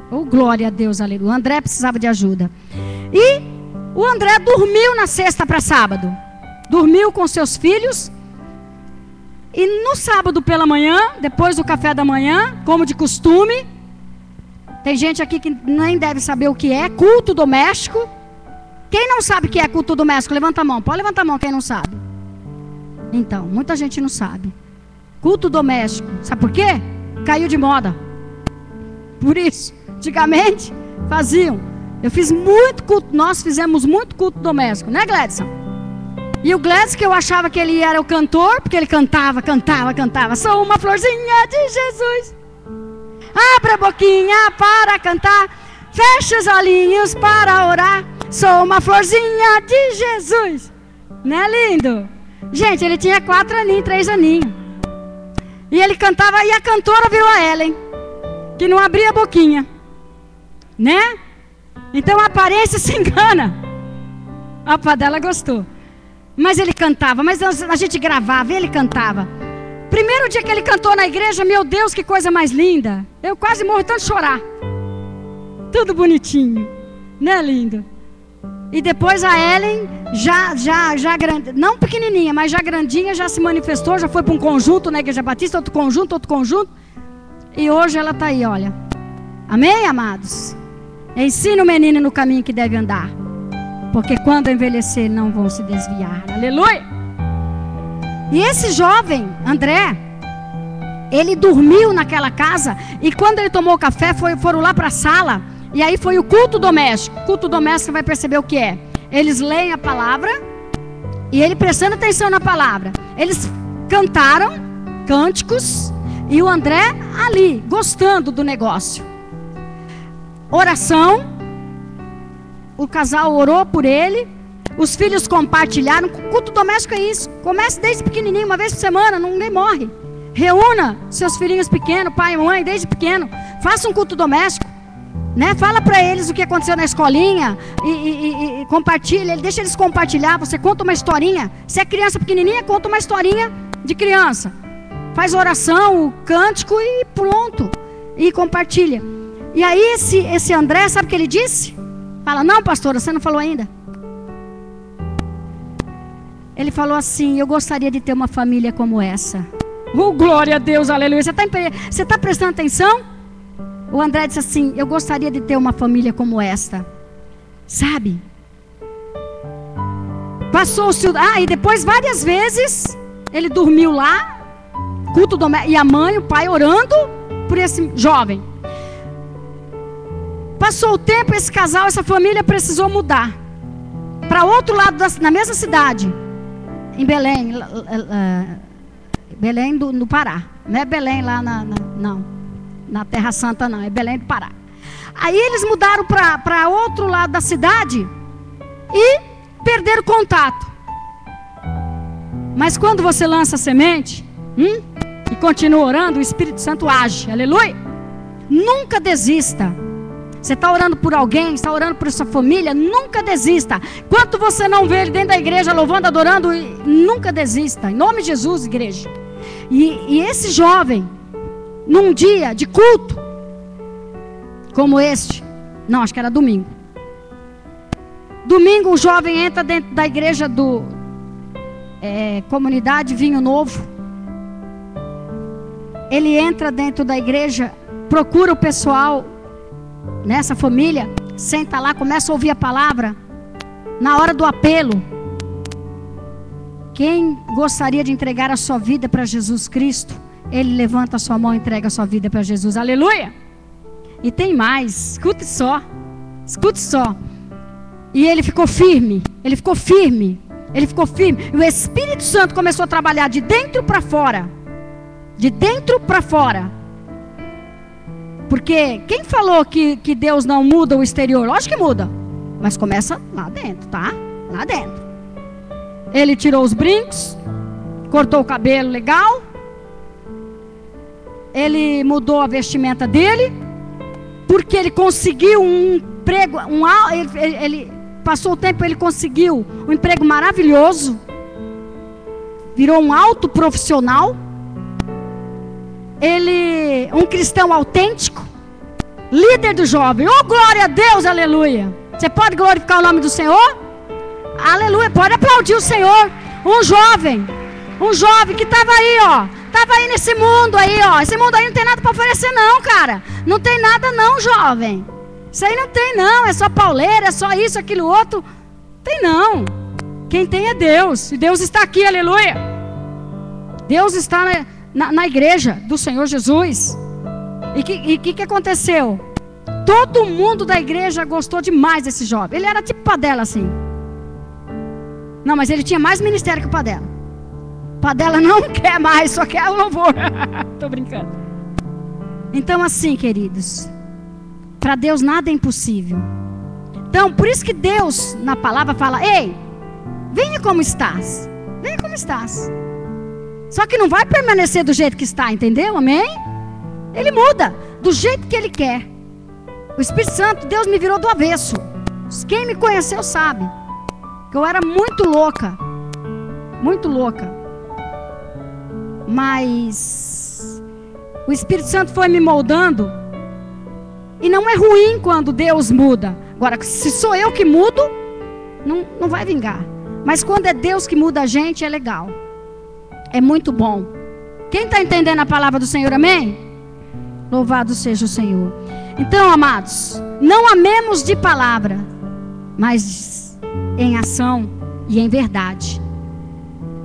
Oh, glória a Deus, aleluia. O André precisava de ajuda. E o André dormiu na sexta para sábado. Dormiu com seus filhos. E no sábado pela manhã, depois do café da manhã, como de costume, tem gente aqui que nem deve saber o que é culto doméstico. Quem não sabe o que é culto doméstico, levanta a mão. Pode levantar a mão quem não sabe. Então, muita gente não sabe. Culto doméstico, sabe por quê? Caiu de moda. Por isso, antigamente faziam. Eu fiz muito culto, nós fizemos muito culto doméstico, né, Gledson? E o Gledson, que eu achava que ele era o cantor, porque ele cantava. Sou uma florzinha de Jesus. Abra a boquinha para cantar, fecha os olhinhos para orar. Sou uma florzinha de Jesus. Não é lindo? Gente, ele tinha 4 aninhos, 3 aninhos. E ele cantava, e a cantora virou a Ellen, que não abria a boquinha, né? Então a aparência se engana. A pá dela gostou. Mas ele cantava, mas a gente gravava, ele cantava. Primeiro dia que ele cantou na igreja, meu Deus, que coisa mais linda. Eu quase morro tanto de chorar. Tudo bonitinho, né, lindo? E depois a Ellen, já grande, não pequenininha, mas já grandinha, já se manifestou, já foi para um conjunto na Igreja Batista, outro conjunto. E hoje ela está aí, olha. Amém, amados? Ensina o menino no caminho que deve andar, porque quando envelhecer não vão se desviar. Aleluia! E esse jovem, André, ele dormiu naquela casa. E quando ele tomou café, foram lá para a sala. E aí foi o culto doméstico. Culto doméstico, você vai perceber o que é. Eles leem a palavra e ele prestando atenção na palavra. Eles cantaram cânticos e o André ali, gostando do negócio. Oração. O casal orou por ele. Os filhos compartilharam. Culto doméstico é isso. Comece desde pequenininho, uma vez por semana, ninguém morre. Reúna seus filhinhos pequenos, pai e mãe, desde pequeno. Faça um culto doméstico, né? Fala para eles o que aconteceu na escolinha e compartilha. Deixa eles compartilhar. Você conta uma historinha. Se é criança pequenininha, conta uma historinha de criança. Faz oração, o cântico e pronto. E compartilha. E aí esse André, sabe o que ele disse? Fala: não, pastora, você não falou ainda. Ele falou assim: eu gostaria de ter uma família como essa. Oh, glória a Deus, aleluia. Você está prestando atenção? O André disse assim: eu gostaria de ter uma família como esta. Sabe? Passou-se. E depois várias vezes ele dormiu lá, culto doméstico, e a mãe, o pai orando por esse jovem. Passou o tempo, esse casal, essa família precisou mudar para outro lado, na mesma cidade, em Belém, Belém do Pará. Não é Belém lá na Terra Santa, não, é Belém do Pará. Aí eles mudaram para outro lado da cidade e perderam contato. Mas quando você lança a semente e continua orando, o Espírito Santo age, aleluia. Nunca desista. Você está orando por alguém, está orando por sua família, nunca desista. Enquanto você não vê ele dentro da igreja louvando, adorando, nunca desista. Em nome de Jesus, igreja. E esse jovem, num dia de culto como este, não, acho que era domingo. Domingo o jovem entra dentro da igreja do Comunidade Vinho Novo. Ele entra dentro da igreja, procura o pessoal nessa família, senta lá, começa a ouvir a palavra. Na hora do apelo, quem gostaria de entregar a sua vida para Jesus Cristo, ele levanta a sua mão e entrega a sua vida para Jesus, aleluia. E tem mais, escute só. E ele ficou firme, ele ficou firme. E o Espírito Santo começou a trabalhar de dentro para fora. De dentro para fora. Porque quem falou que Deus não muda o exterior? Lógico que muda. Mas começa lá dentro, tá? Lá dentro. Ele tirou os brincos, cortou o cabelo legal. Ele mudou a vestimenta dele. Porque ele conseguiu um emprego, ele passou o tempo, ele conseguiu um emprego maravilhoso. Virou um alto profissional. Ele, um cristão autêntico, líder do jovem. Oh, glória a Deus, aleluia. Você pode glorificar o nome do Senhor? Aleluia, pode aplaudir o Senhor. Um jovem que estava aí, estava aí nesse mundo aí, esse mundo aí não tem nada para oferecer não, cara. Não tem nada não, jovem. Isso aí não tem não, é só pauleira, é só isso, aquilo, outro. Tem não. Quem tem é Deus, e Deus está aqui, aleluia. Deus está na igreja do Senhor Jesus. E o que aconteceu? Todo mundo da igreja gostou demais desse jovem. Ele era tipo Padela assim. Não, mas ele tinha mais ministério que o Padela. Padela não quer mais, só quer o louvor. Tô brincando. Então assim, queridos, para Deus nada é impossível. Então por isso que Deus na palavra fala: ei, venha como estás. Venha como estás. Só que não vai permanecer do jeito que está, entendeu? Amém? Ele muda do jeito que Ele quer. O Espírito Santo, Deus me virou do avesso. Quem me conheceu sabe que eu era muito louca. Muito louca. Mas o Espírito Santo foi me moldando. E não é ruim quando Deus muda. Agora, se sou eu que mudo, não vai vingar. Mas quando é Deus que muda a gente, é legal. É muito bom. Quem está entendendo a palavra do Senhor, amém? Louvado seja o Senhor. Então, amados, não amemos de palavra, mas em ação e em verdade,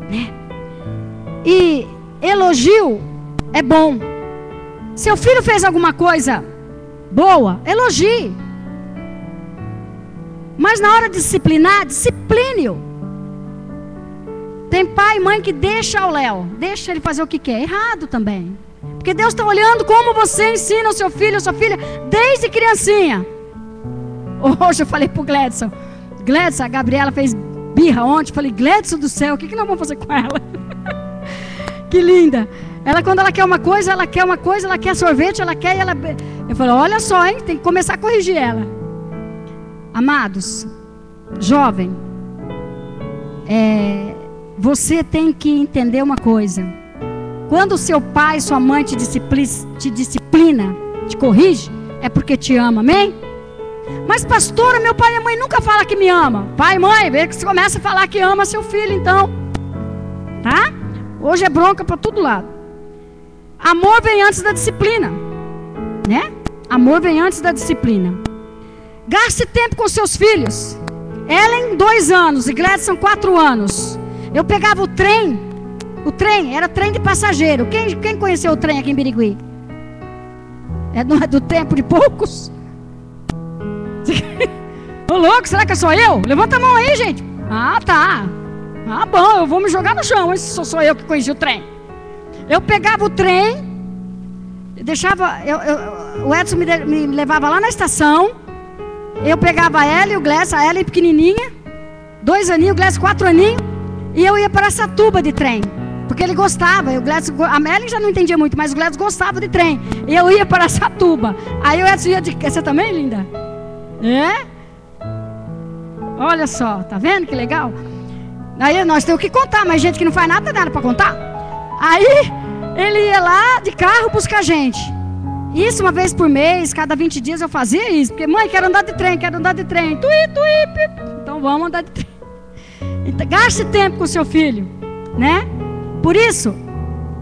né? E elogio é bom. Seu filho fez alguma coisa boa, elogie. Mas na hora de disciplinar, discipline-o. Tem pai e mãe que deixa ao léu, deixa ele fazer o que quer. Errado também. Porque Deus está olhando como você ensina o seu filho, a sua filha, desde criancinha. Hoje eu falei para o Gledson, a Gabriela fez birra ontem. Eu falei: Gledson do céu, o que nós vamos fazer com ela? Que linda. Ela, quando ela quer uma coisa, ela quer sorvete, ela quer, eu falei: olha só, hein, tem que começar a corrigir ela. Amados, jovem, você tem que entender uma coisa. Quando seu pai, sua mãe te disciplina, te corrige, é porque te ama, amém? Mas pastora, meu pai e a mãe nunca falam que me ama. Pai e mãe, vê que você começa a falar que ama seu filho então. Tá? Hoje é bronca para todo lado. Amor vem antes da disciplina, né? Amor vem antes da disciplina. Gaste tempo com seus filhos. Ellen, 2 anos, e Gladson, 4 anos. Eu pegava o trem era trem de passageiro. Quem conheceu o trem aqui em Birigui? Não é do tempo de poucos? Ô louco, será que sou eu? Levanta a mão aí, gente. Ah, tá. Ah, bom, eu vou me jogar no chão, se sou eu que conheci o trem. Eu pegava o trem, deixava, o Edson me levava lá na estação. Eu pegava ela e o Gladson, a Ellen pequenininha, 2 aninhos, o Gladson 4 aninhos, e eu ia para essa tuba de trem, porque ele gostava. O Gladson, a Ellen já não entendia muito, mas o Gladson gostava de trem, e eu ia para essa tuba. Aí o Edson ia de... Você também, linda? É? Olha só, tá vendo que legal? Aí nós temos que contar, mas gente que não faz nada para contar. Aí ele ia lá de carro buscar a gente. Isso uma vez por mês, cada 20 dias eu fazia isso. Porque, mãe, quero andar de trem. Então vamos andar de trem. Então, gaste tempo com seu filho, né? Por isso,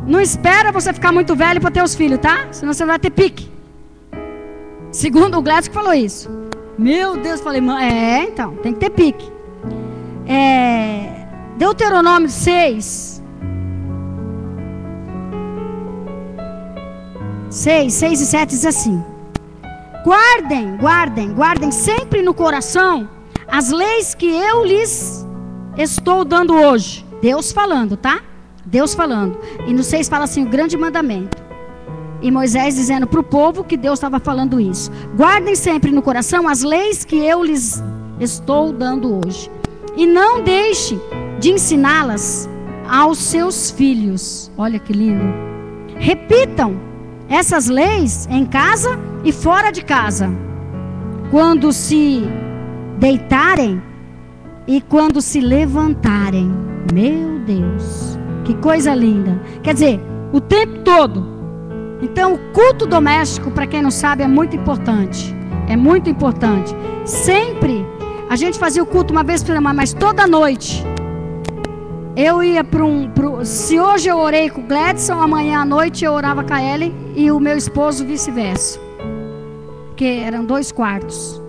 não espera você ficar muito velho para ter os filhos, tá? Senão você vai ter pique. Segundo o Gladys que falou isso. Meu Deus, falei, mãe, então, tem que ter pique. Deuteronômio 6 e 7 diz assim: guardem sempre no coração as leis que eu lhes estou dando hoje. Deus falando, tá? Deus falando. E no 6 fala assim, o grande mandamento. E Moisés dizendo para o povo que Deus estava falando isso. Guardem sempre no coração as leis que eu lhes estou dando hoje. E não deixe de ensiná-las aos seus filhos. Olha que lindo. Repitam essas leis em casa e fora de casa, quando se deitarem e quando se levantarem. Meu Deus, que coisa linda. Quer dizer, o tempo todo. Então o culto doméstico, para quem não sabe, é muito importante. É muito importante. Sempre, a gente fazia o culto uma vez por semana, mas toda noite eu ia se hoje eu orei com o Gladson, amanhã à noite eu orava com a Ellen e o meu esposo vice-versa. Porque eram 2 quartos.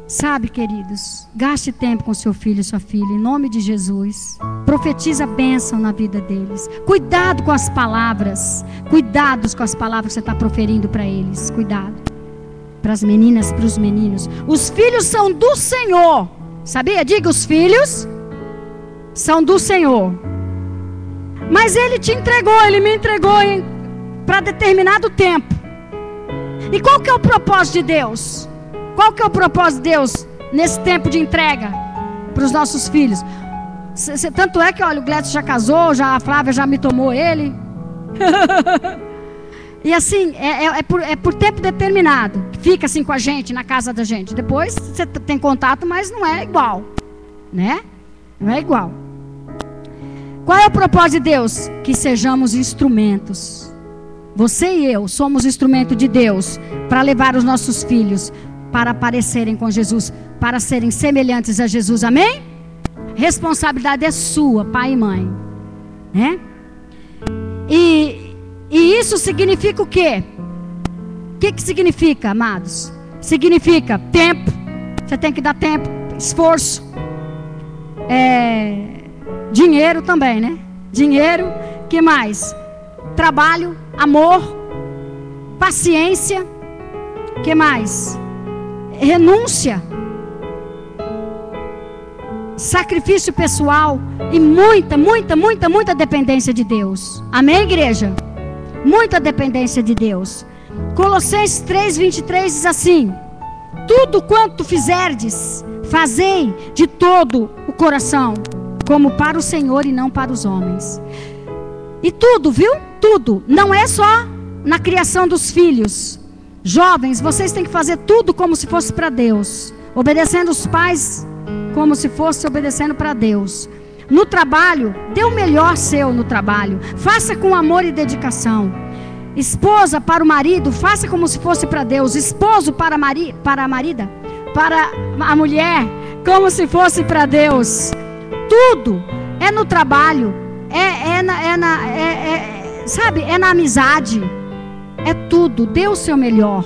Sabe, queridos, gaste tempo com seu filho e sua filha, em nome de Jesus. Profetiza a bênção na vida deles. Cuidado com as palavras. Cuidados com as palavras que você está proferindo para eles. Cuidado. Para as meninas, para os meninos. Os filhos são do Senhor. Sabia? Diga, os filhos são do Senhor. Mas Ele te entregou, Ele me entregou para determinado tempo. E qual que é o propósito de Deus? Qual que é o propósito de Deus nesse tempo de entrega para os nossos filhos? Tanto é que, olha, o Gladson já casou, a Flávia já me tomou ele. E assim, é por tempo determinado. Fica assim com a gente, na casa da gente. Depois você tem contato, mas não é igual, né? Não é igual. Qual é o propósito de Deus? Que sejamos instrumentos. Você e eu somos instrumento de Deus para levar os nossos filhos para aparecerem com Jesus, para serem semelhantes a Jesus. Amém? Responsabilidade é sua, pai e mãe, né? E isso significa o quê? O que significa, amados? Significa tempo. Você tem que dar tempo, esforço, dinheiro também, né? Dinheiro, que mais? Trabalho, amor, paciência, que mais? Renúncia, sacrifício pessoal e muita dependência de Deus. Amém, igreja? Muita dependência de Deus. Colossenses 3:23 diz assim: tudo quanto fizerdes, fazei de todo o coração, como para o Senhor e não para os homens. E tudo, viu? Tudo. Não é só na criação dos filhos. Jovens, vocês têm que fazer tudo como se fosse para Deus. Obedecendo os pais como se fosse obedecendo para Deus. No trabalho, dê o melhor seu no trabalho. Faça com amor e dedicação. Esposa para o marido, faça como se fosse para Deus. Esposo para a marida, para a mulher, como se fosse para Deus. Tudo é no trabalho. Sabe? sabe, é na amizade, é tudo. Dê o seu melhor,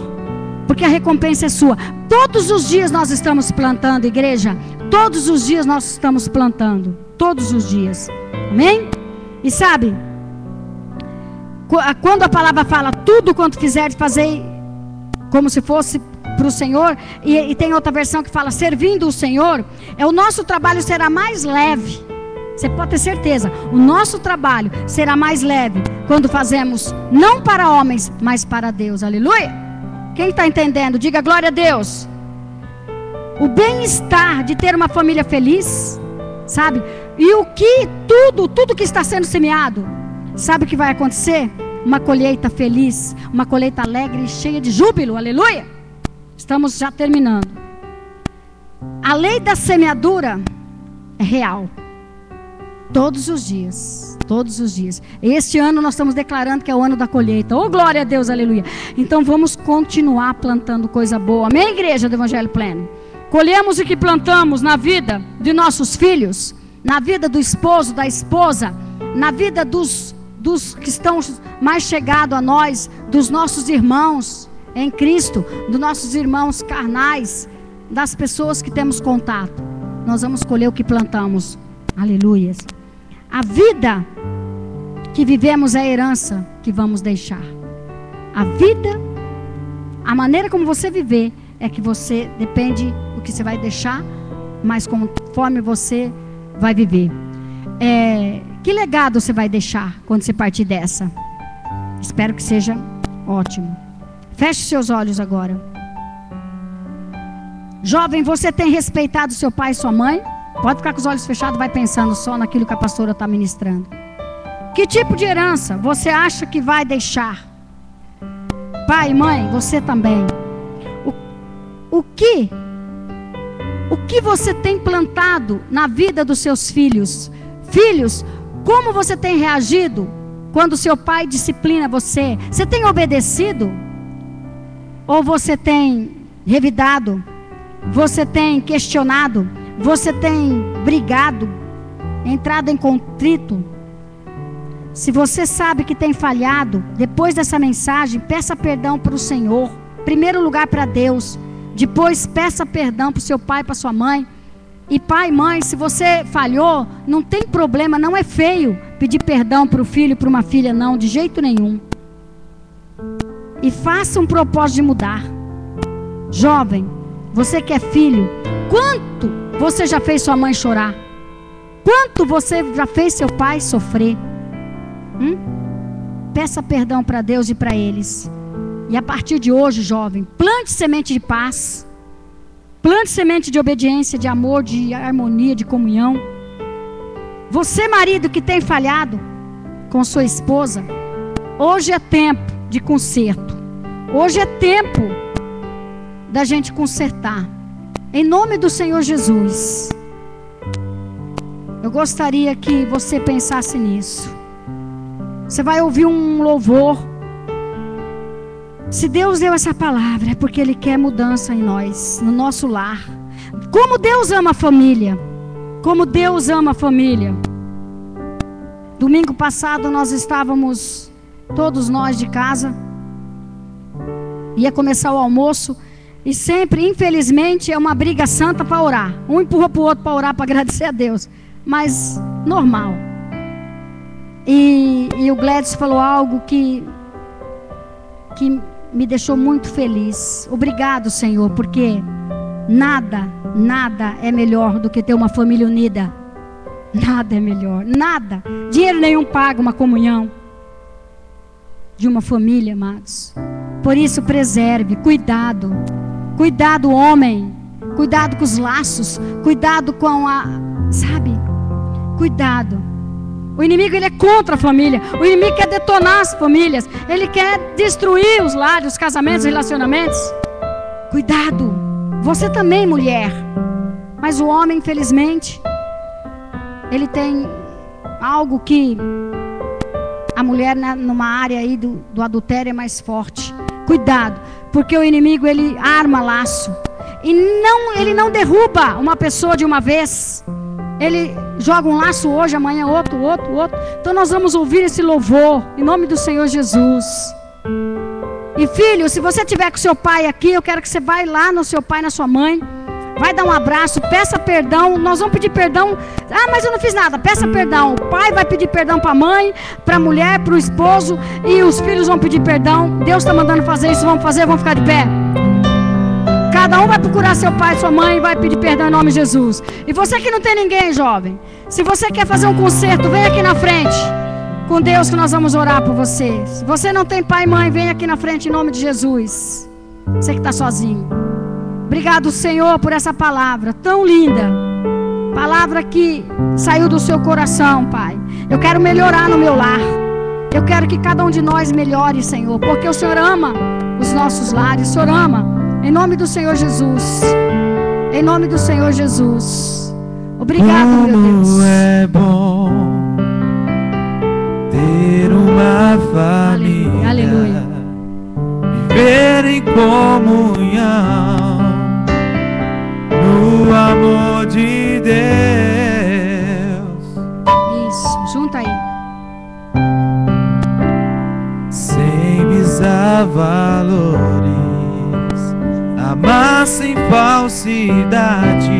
porque a recompensa é sua. Todos os dias nós estamos plantando, igreja. Todos os dias nós estamos plantando. Todos os dias. Amém? E sabe, quando a palavra fala, tudo quanto fizer, fazei como se fosse para o Senhor, e tem outra versão que fala, servindo o Senhor, o nosso trabalho será mais leve. Você pode ter certeza, o nosso trabalho será mais leve quando fazemos não para homens, mas para Deus. Aleluia. Quem está entendendo? Diga glória a Deus. O bem-estar de ter uma família feliz, sabe? E o que tudo que está sendo semeado, sabe o que vai acontecer? Uma colheita feliz, uma colheita alegre e cheia de júbilo. Aleluia. Estamos já terminando. A lei da semeadura é real. Todos os dias. Todos os dias. Este ano nós estamos declarando que é o ano da colheita. Oh, glória a Deus, aleluia. Então vamos continuar plantando coisa boa. Amém, igreja do Evangelho Pleno? Colhemos o que plantamos na vida de nossos filhos, na vida do esposo, da esposa, na vida dos que estão mais chegados a nós, dos nossos irmãos em Cristo, dos nossos irmãos carnais, das pessoas que temos contato. Nós vamos colher o que plantamos. Aleluias. A vida que vivemos é a herança que vamos deixar. A vida, a maneira como você viver, é que você depende do que você vai deixar, mas conforme você vai viver. Que legado você vai deixar quando você partir dessa? Espero que seja ótimo. Feche seus olhos agora. Jovem, você tem respeitado seu pai e sua mãe? Pode ficar com os olhos fechados, vai pensando só naquilo que a pastora está ministrando. Que tipo de herança você acha que vai deixar? Pai e mãe, você também. O que você tem plantado na vida dos seus filhos? Filhos, como você tem reagido quando seu pai disciplina você? Você tem obedecido? Ou você tem revidado? Você tem questionado? Você tem brigado? Entrado em contrito? Se você sabe que tem falhado, depois dessa mensagem, peça perdão para o Senhor. Em primeiro lugar para Deus. Depois peça perdão para o seu pai, para sua mãe. E pai, mãe, se você falhou, não tem problema, não é feio pedir perdão para o filho, para uma filha, não, de jeito nenhum. E faça um propósito de mudar. Jovem, você que é filho, quanto você já fez sua mãe chorar? Quanto você já fez seu pai sofrer? Peça perdão para Deus e para eles. E a partir de hoje, jovem, plante semente de paz. Plante semente de obediência, de amor, de harmonia, de comunhão. Você, marido, que tem falhado com sua esposa, hoje é tempo de conserto. Hoje é tempo da gente consertar. Em nome do Senhor Jesus. Eu gostaria que você pensasse nisso. Você vai ouvir um louvor. Se Deus deu essa palavra, é porque Ele quer mudança em nós, no nosso lar. Como Deus ama a família. Como Deus ama a família. Domingo passado nós estávamos, todos nós de casa. Ia começar o almoço. E sempre, infelizmente, é uma briga santa para orar. Um empurra para o outro para orar, para agradecer a Deus. Mas, normal. E o Gladys falou algo que me deixou muito feliz. Obrigado, Senhor, porque nada é melhor do que ter uma família unida. Nada é melhor, nada. Dinheiro nenhum paga uma comunhão de uma família, amados. Por isso, preserve, cuidado. Cuidado, homem. Cuidado com os laços. Cuidado com sabe? Cuidado. O inimigo, ele é contra a família. O inimigo quer detonar as famílias. Ele quer destruir os lares, os casamentos, os relacionamentos. Cuidado. Você também, mulher. Mas o homem, infelizmente, ele tem algo que a mulher, numa área aí do adultério, é mais forte. Cuidado. Porque o inimigo, ele arma laço. E ele não derruba uma pessoa de uma vez. Ele joga um laço hoje, amanhã outro. Então nós vamos ouvir esse louvor, em nome do Senhor Jesus. E filho, se você tiver com seu pai aqui, eu quero que você vá lá no seu pai, na sua mãe. Vai dar um abraço, peça perdão. Nós vamos pedir perdão. Ah, mas eu não fiz nada. Peça perdão. O pai vai pedir perdão para a mãe, para a mulher, para o esposo. E os filhos vão pedir perdão. Deus está mandando fazer isso. Vamos fazer, vamos ficar de pé. Cada um vai procurar seu pai, sua mãe e vai pedir perdão em nome de Jesus. E você que não tem ninguém, jovem, se você quer fazer um concerto, vem aqui na frente com Deus que nós vamos orar por você. Se você não tem pai e mãe, vem aqui na frente em nome de Jesus. Você que está sozinho. Obrigado, Senhor, por essa palavra tão linda. Palavra que saiu do seu coração, Pai. Eu quero melhorar no meu lar. Eu quero que cada um de nós melhore, Senhor, porque o Senhor ama os nossos lares. O Senhor ama. Em nome do Senhor Jesus. Em nome do Senhor Jesus. Obrigado, meu Deus. Como é bom ter uma família. Aleluia. Viver em comunhão no amor de Deus. Isso, junta aí. Sem visar valores, amar sem falsidade,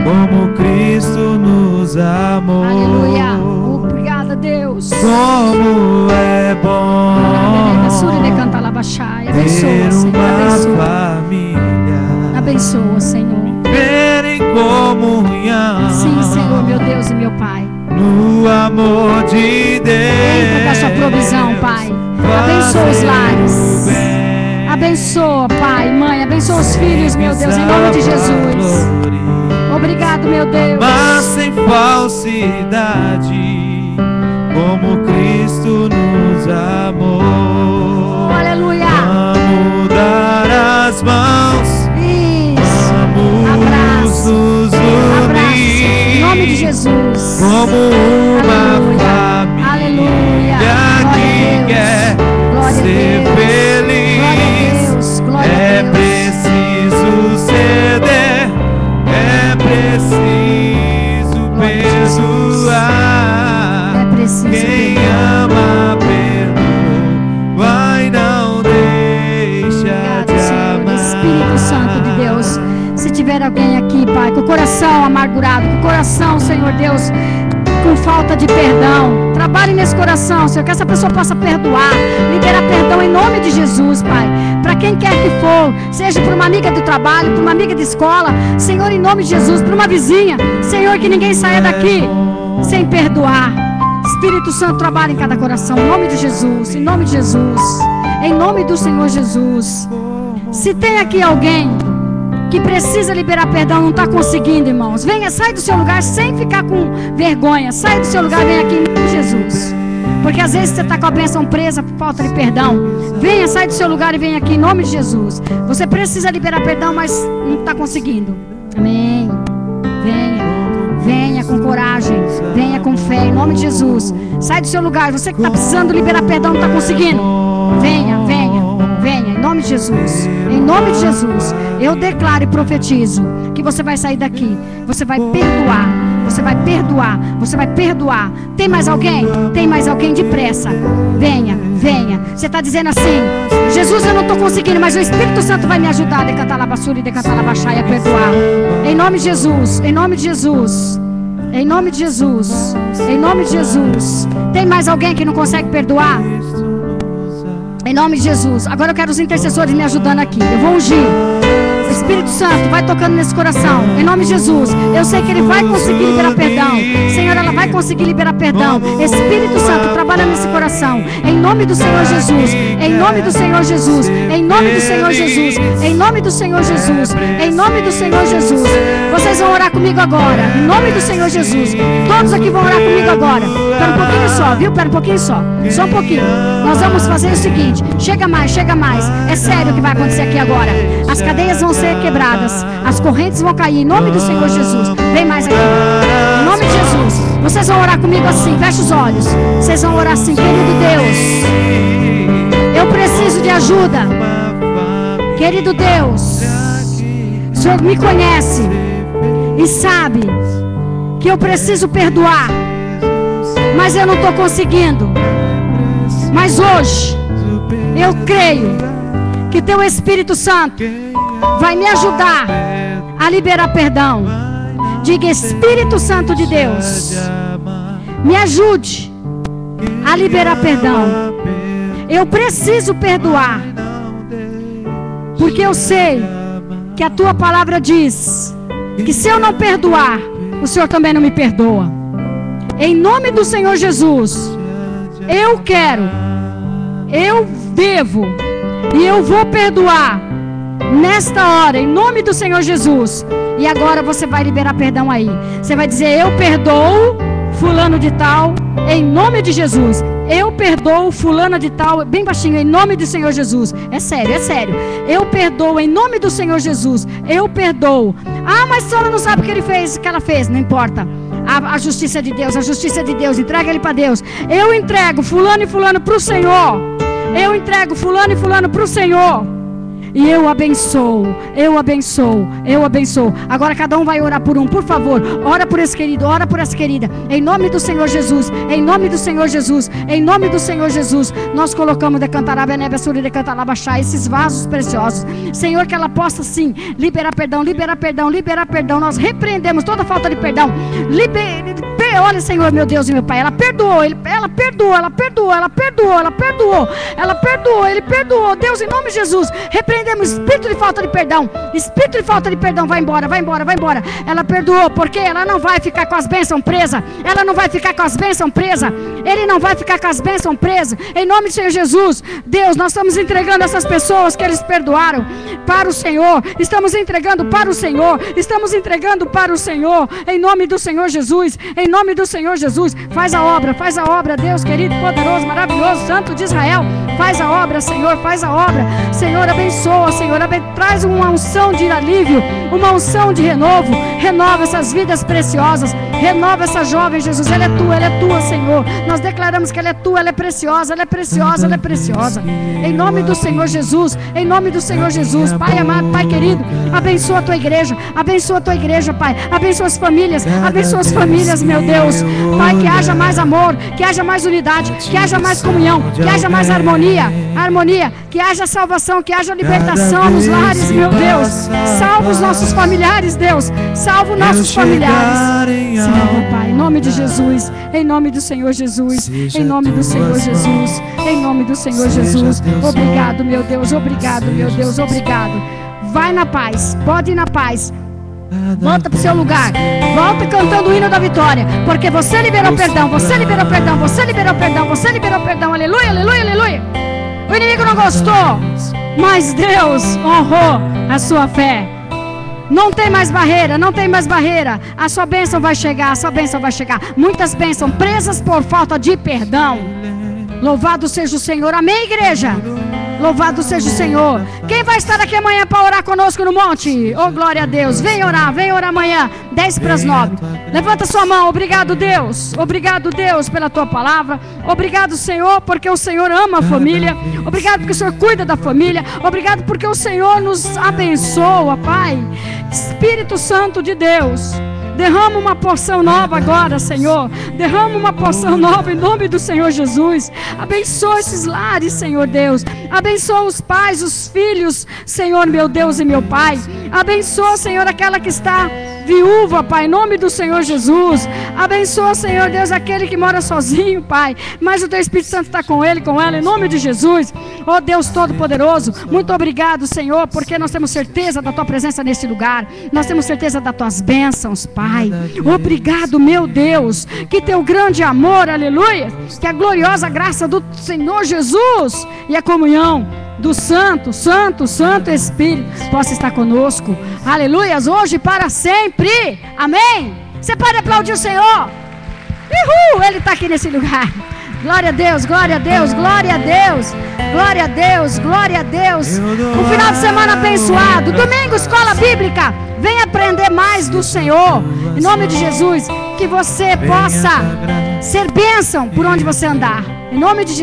como Cristo nos amou. Aleluia. Obrigada, Deus. Como é bom abençoa, Senhor. Abençoa. Família, Abençoa, Senhor. viver em comunhão. Sim, Senhor, meu Deus e meu Pai. No amor de Deus. Entra com a sua provisão, Pai. Abençoa os lares. Abençoa, Pai, Mãe. Abençoa os filhos, meu Deus, em nome de Jesus. Obrigado, meu Deus. Mas sem falsidade, como Cristo nos amou. Aleluia. Vamos dar as mãos. Isso. Vamos Abraço. nos unir. Abraço. Em nome de Jesus. Como uma Aleluia. Aleluia. família que quer ser feliz. Glória a Deus. Glória É a Deus. preciso ceder, é preciso perdoar. É preciso Quem perdoar. ama perdoa e não deixa Obrigado, de Senhor, amar. Espírito Santo de Deus. Se tiver alguém aqui, Pai, com o coração amargurado, com o coração, Senhor Deus, com falta de perdão, trabalhe nesse coração, Senhor, que essa pessoa possa perdoar, liberar perdão em nome de Jesus, Pai. Para quem quer que for, seja para uma amiga do trabalho, para uma amiga de escola, Senhor, em nome de Jesus, para uma vizinha, Senhor, que ninguém saia daqui sem perdoar. Espírito Santo, trabalha em cada coração, em nome de Jesus, em nome de Jesus, em nome do Senhor Jesus. Se tem aqui alguém que precisa liberar perdão, não está conseguindo, irmãos, venha, sai do seu lugar sem ficar com vergonha. Sai do seu lugar, vem aqui em nome de Jesus. Porque às vezes você está com a bênção presa por falta de perdão. Venha, sai do seu lugar e vem aqui em nome de Jesus. Você precisa liberar perdão, mas não está conseguindo. Amém. Venha, venha com coragem, venha com fé, em nome de Jesus. Sai do seu lugar, você que está precisando liberar perdão, não está conseguindo. Venha, venha, venha, em nome de Jesus. Em nome de Jesus, eu declaro e profetizo que você vai sair daqui, você vai perdoar, você vai perdoar, você vai perdoar. Tem mais alguém? Tem mais alguém? Depressa. Venha, venha. Você está dizendo assim: Jesus, eu não estou conseguindo, mas o Espírito Santo vai me ajudar a decantar a basura e decantar a baixar e a perdoar. Em nome de Jesus, em nome de Jesus. Em nome de Jesus, em nome de Jesus. Tem mais alguém que não consegue perdoar? Em nome de Jesus. Agora eu quero os intercessores me ajudando aqui. Eu vou ungir. O Espírito Santo vai tocando nesse coração. Em nome de Jesus. Eu sei que ele vai conseguir liberar perdão. Senhor, ela vai conseguir liberar perdão. Espírito Santo, trabalha nesse coração. Em nome do Senhor Jesus. Em nome do Senhor Jesus. Em nome do Senhor Jesus. Em nome do Senhor Jesus. Em nome do Senhor Jesus. Vocês vão orar comigo agora. Em nome do Senhor Jesus. Todos aqui vão orar comigo agora. Pera um pouquinho só, viu? Pera um pouquinho só. Só um pouquinho. Nós vamos fazer o seguinte. Chega mais, chega mais. É sério o que vai acontecer aqui agora. As cadeias vão ser quebradas. As correntes vão cair. Em nome do Senhor Jesus. Vem mais aqui. Em nome de Jesus. Vocês vão orar comigo assim. Fecha os olhos. Vocês vão orar assim. Querido Deus, eu preciso de ajuda. Querido Deus, o Senhor me conhece e sabe que eu preciso perdoar, mas eu não estou conseguindo. Mas hoje, eu creio que Teu Espírito Santo vai me ajudar a liberar perdão. Diga: Espírito Santo de Deus, me ajude a liberar perdão. Eu preciso perdoar, porque eu sei que a Tua palavra diz que se eu não perdoar, o Senhor também não me perdoa. Em nome do Senhor Jesus, eu quero, eu devo e eu vou perdoar nesta hora, em nome do Senhor Jesus. E agora você vai liberar perdão aí. Você vai dizer: eu perdoo fulano de tal, em nome de Jesus. Eu perdoo fulana de tal, bem baixinho, em nome do Senhor Jesus. É sério, é sério. Eu perdoo em nome do Senhor Jesus. Eu perdoo. Ah, mas a senhora não sabe o que ele fez, o que ela fez. Não importa. A justiça de Deus, a justiça de Deus. Entrega ele para Deus. Eu entrego fulano e fulano para o Senhor. Eu entrego fulano e fulano para o Senhor. E eu abençoo, eu abençoo, eu abençoo. Agora cada um vai orar por um, por favor. Ora por esse querido, ora por essa querida. Em nome do Senhor Jesus, em nome do Senhor Jesus, em nome do Senhor Jesus. Nós colocamos esses vasos preciosos. Senhor, que ela possa sim liberar perdão, liberar perdão, liberar perdão. Nós repreendemos toda falta de perdão. Olha, Senhor, meu Deus e meu Pai, ela perdoou, ela perdoou, ela perdoou, ela perdoou, ela perdoou, ela perdoou, ele perdoou. Deus, em nome de Jesus, repreendemos espírito de falta de perdão. Espírito de falta de perdão, vai embora, vai embora, vai embora. Ela perdoou, porque ela não vai ficar com as bênçãos presas. Ela não vai ficar com as bênçãos presas. Ele não vai ficar com as bênçãos presas. Em nome do Senhor Jesus, Deus, nós estamos entregando essas pessoas que eles perdoaram para o Senhor. Estamos entregando para o Senhor. Estamos entregando para o Senhor. Em nome do Senhor Jesus, em nome do Senhor Jesus, faz a obra, Deus querido, poderoso, maravilhoso, Santo de Israel, faz a obra, Senhor, faz a obra, Senhor, abençoa, Senhor, traz uma unção de alívio, uma unção de renovo, renova essas vidas preciosas, renova essa jovem, Jesus, ela é tua, Senhor, nós declaramos que ela é tua, ela é preciosa, ela é preciosa, ela é preciosa, em nome do Senhor Jesus, em nome do Senhor Jesus, Pai amado, Pai querido, abençoa a tua igreja, Pai, abençoa as famílias, meu Deus, Pai, que haja mais amor, que haja mais unidade, que haja mais comunhão, que haja mais harmonia, que haja salvação, que haja libertação nos lares, meu Deus, salva os nossos familiares, Deus, salva os nossos familiares, salva, Pai, em nome de Jesus, em nome do Senhor Jesus, em nome do Senhor Jesus, em nome do Senhor Jesus, obrigado, meu Deus, obrigado, meu Deus, obrigado, vai na paz, pode ir na paz. Volta para o seu lugar, volta cantando o hino da vitória, porque você liberou perdão, você liberou perdão, você liberou perdão, você liberou perdão, aleluia, aleluia, aleluia. O inimigo não gostou, mas Deus honrou a sua fé. Não tem mais barreira, não tem mais barreira. A sua bênção vai chegar, a sua bênção vai chegar. Muitas bênçãos presas por falta de perdão. Louvado seja o Senhor, amém, igreja? Louvado seja o Senhor. Quem vai estar aqui amanhã para orar conosco no monte? Oh, glória a Deus. Vem orar amanhã, 10:50. Levanta sua mão. Obrigado, Deus. Obrigado, Deus, pela tua palavra. Obrigado, Senhor, porque o Senhor ama a família. Obrigado porque o Senhor cuida da família. Obrigado porque o Senhor nos abençoa, Pai. Espírito Santo de Deus, derrama uma porção nova agora, Senhor. Derrama uma porção nova em nome do Senhor Jesus. Abençoa esses lares, Senhor Deus. Abençoa os pais, os filhos, Senhor, meu Deus e meu Pai. Abençoa, Senhor, aquela que está viúva, Pai, em nome do Senhor Jesus. Abençoa, Senhor Deus, aquele que mora sozinho, Pai, mas o Teu Espírito Santo está com ele, com ela, em nome de Jesus. Oh Deus Todo-Poderoso, muito obrigado, Senhor, porque nós temos certeza da Tua presença nesse lugar. Nós temos certeza das Tuas bênçãos, Pai. Obrigado, meu Deus, que Teu grande amor, aleluia, que a gloriosa graça do Senhor Jesus e a comunhão do Santo Espírito possa estar conosco, aleluias, hoje e para sempre, amém. Você pode aplaudir o Senhor. Ele está aqui nesse lugar. Glória a Deus, glória a Deus, glória a Deus, glória a Deus, glória a Deus. Um final de semana abençoado. Domingo, escola bíblica. Vem aprender mais do Senhor, em nome de Jesus, que você possa ser bênção por onde você andar, em nome de Jesus.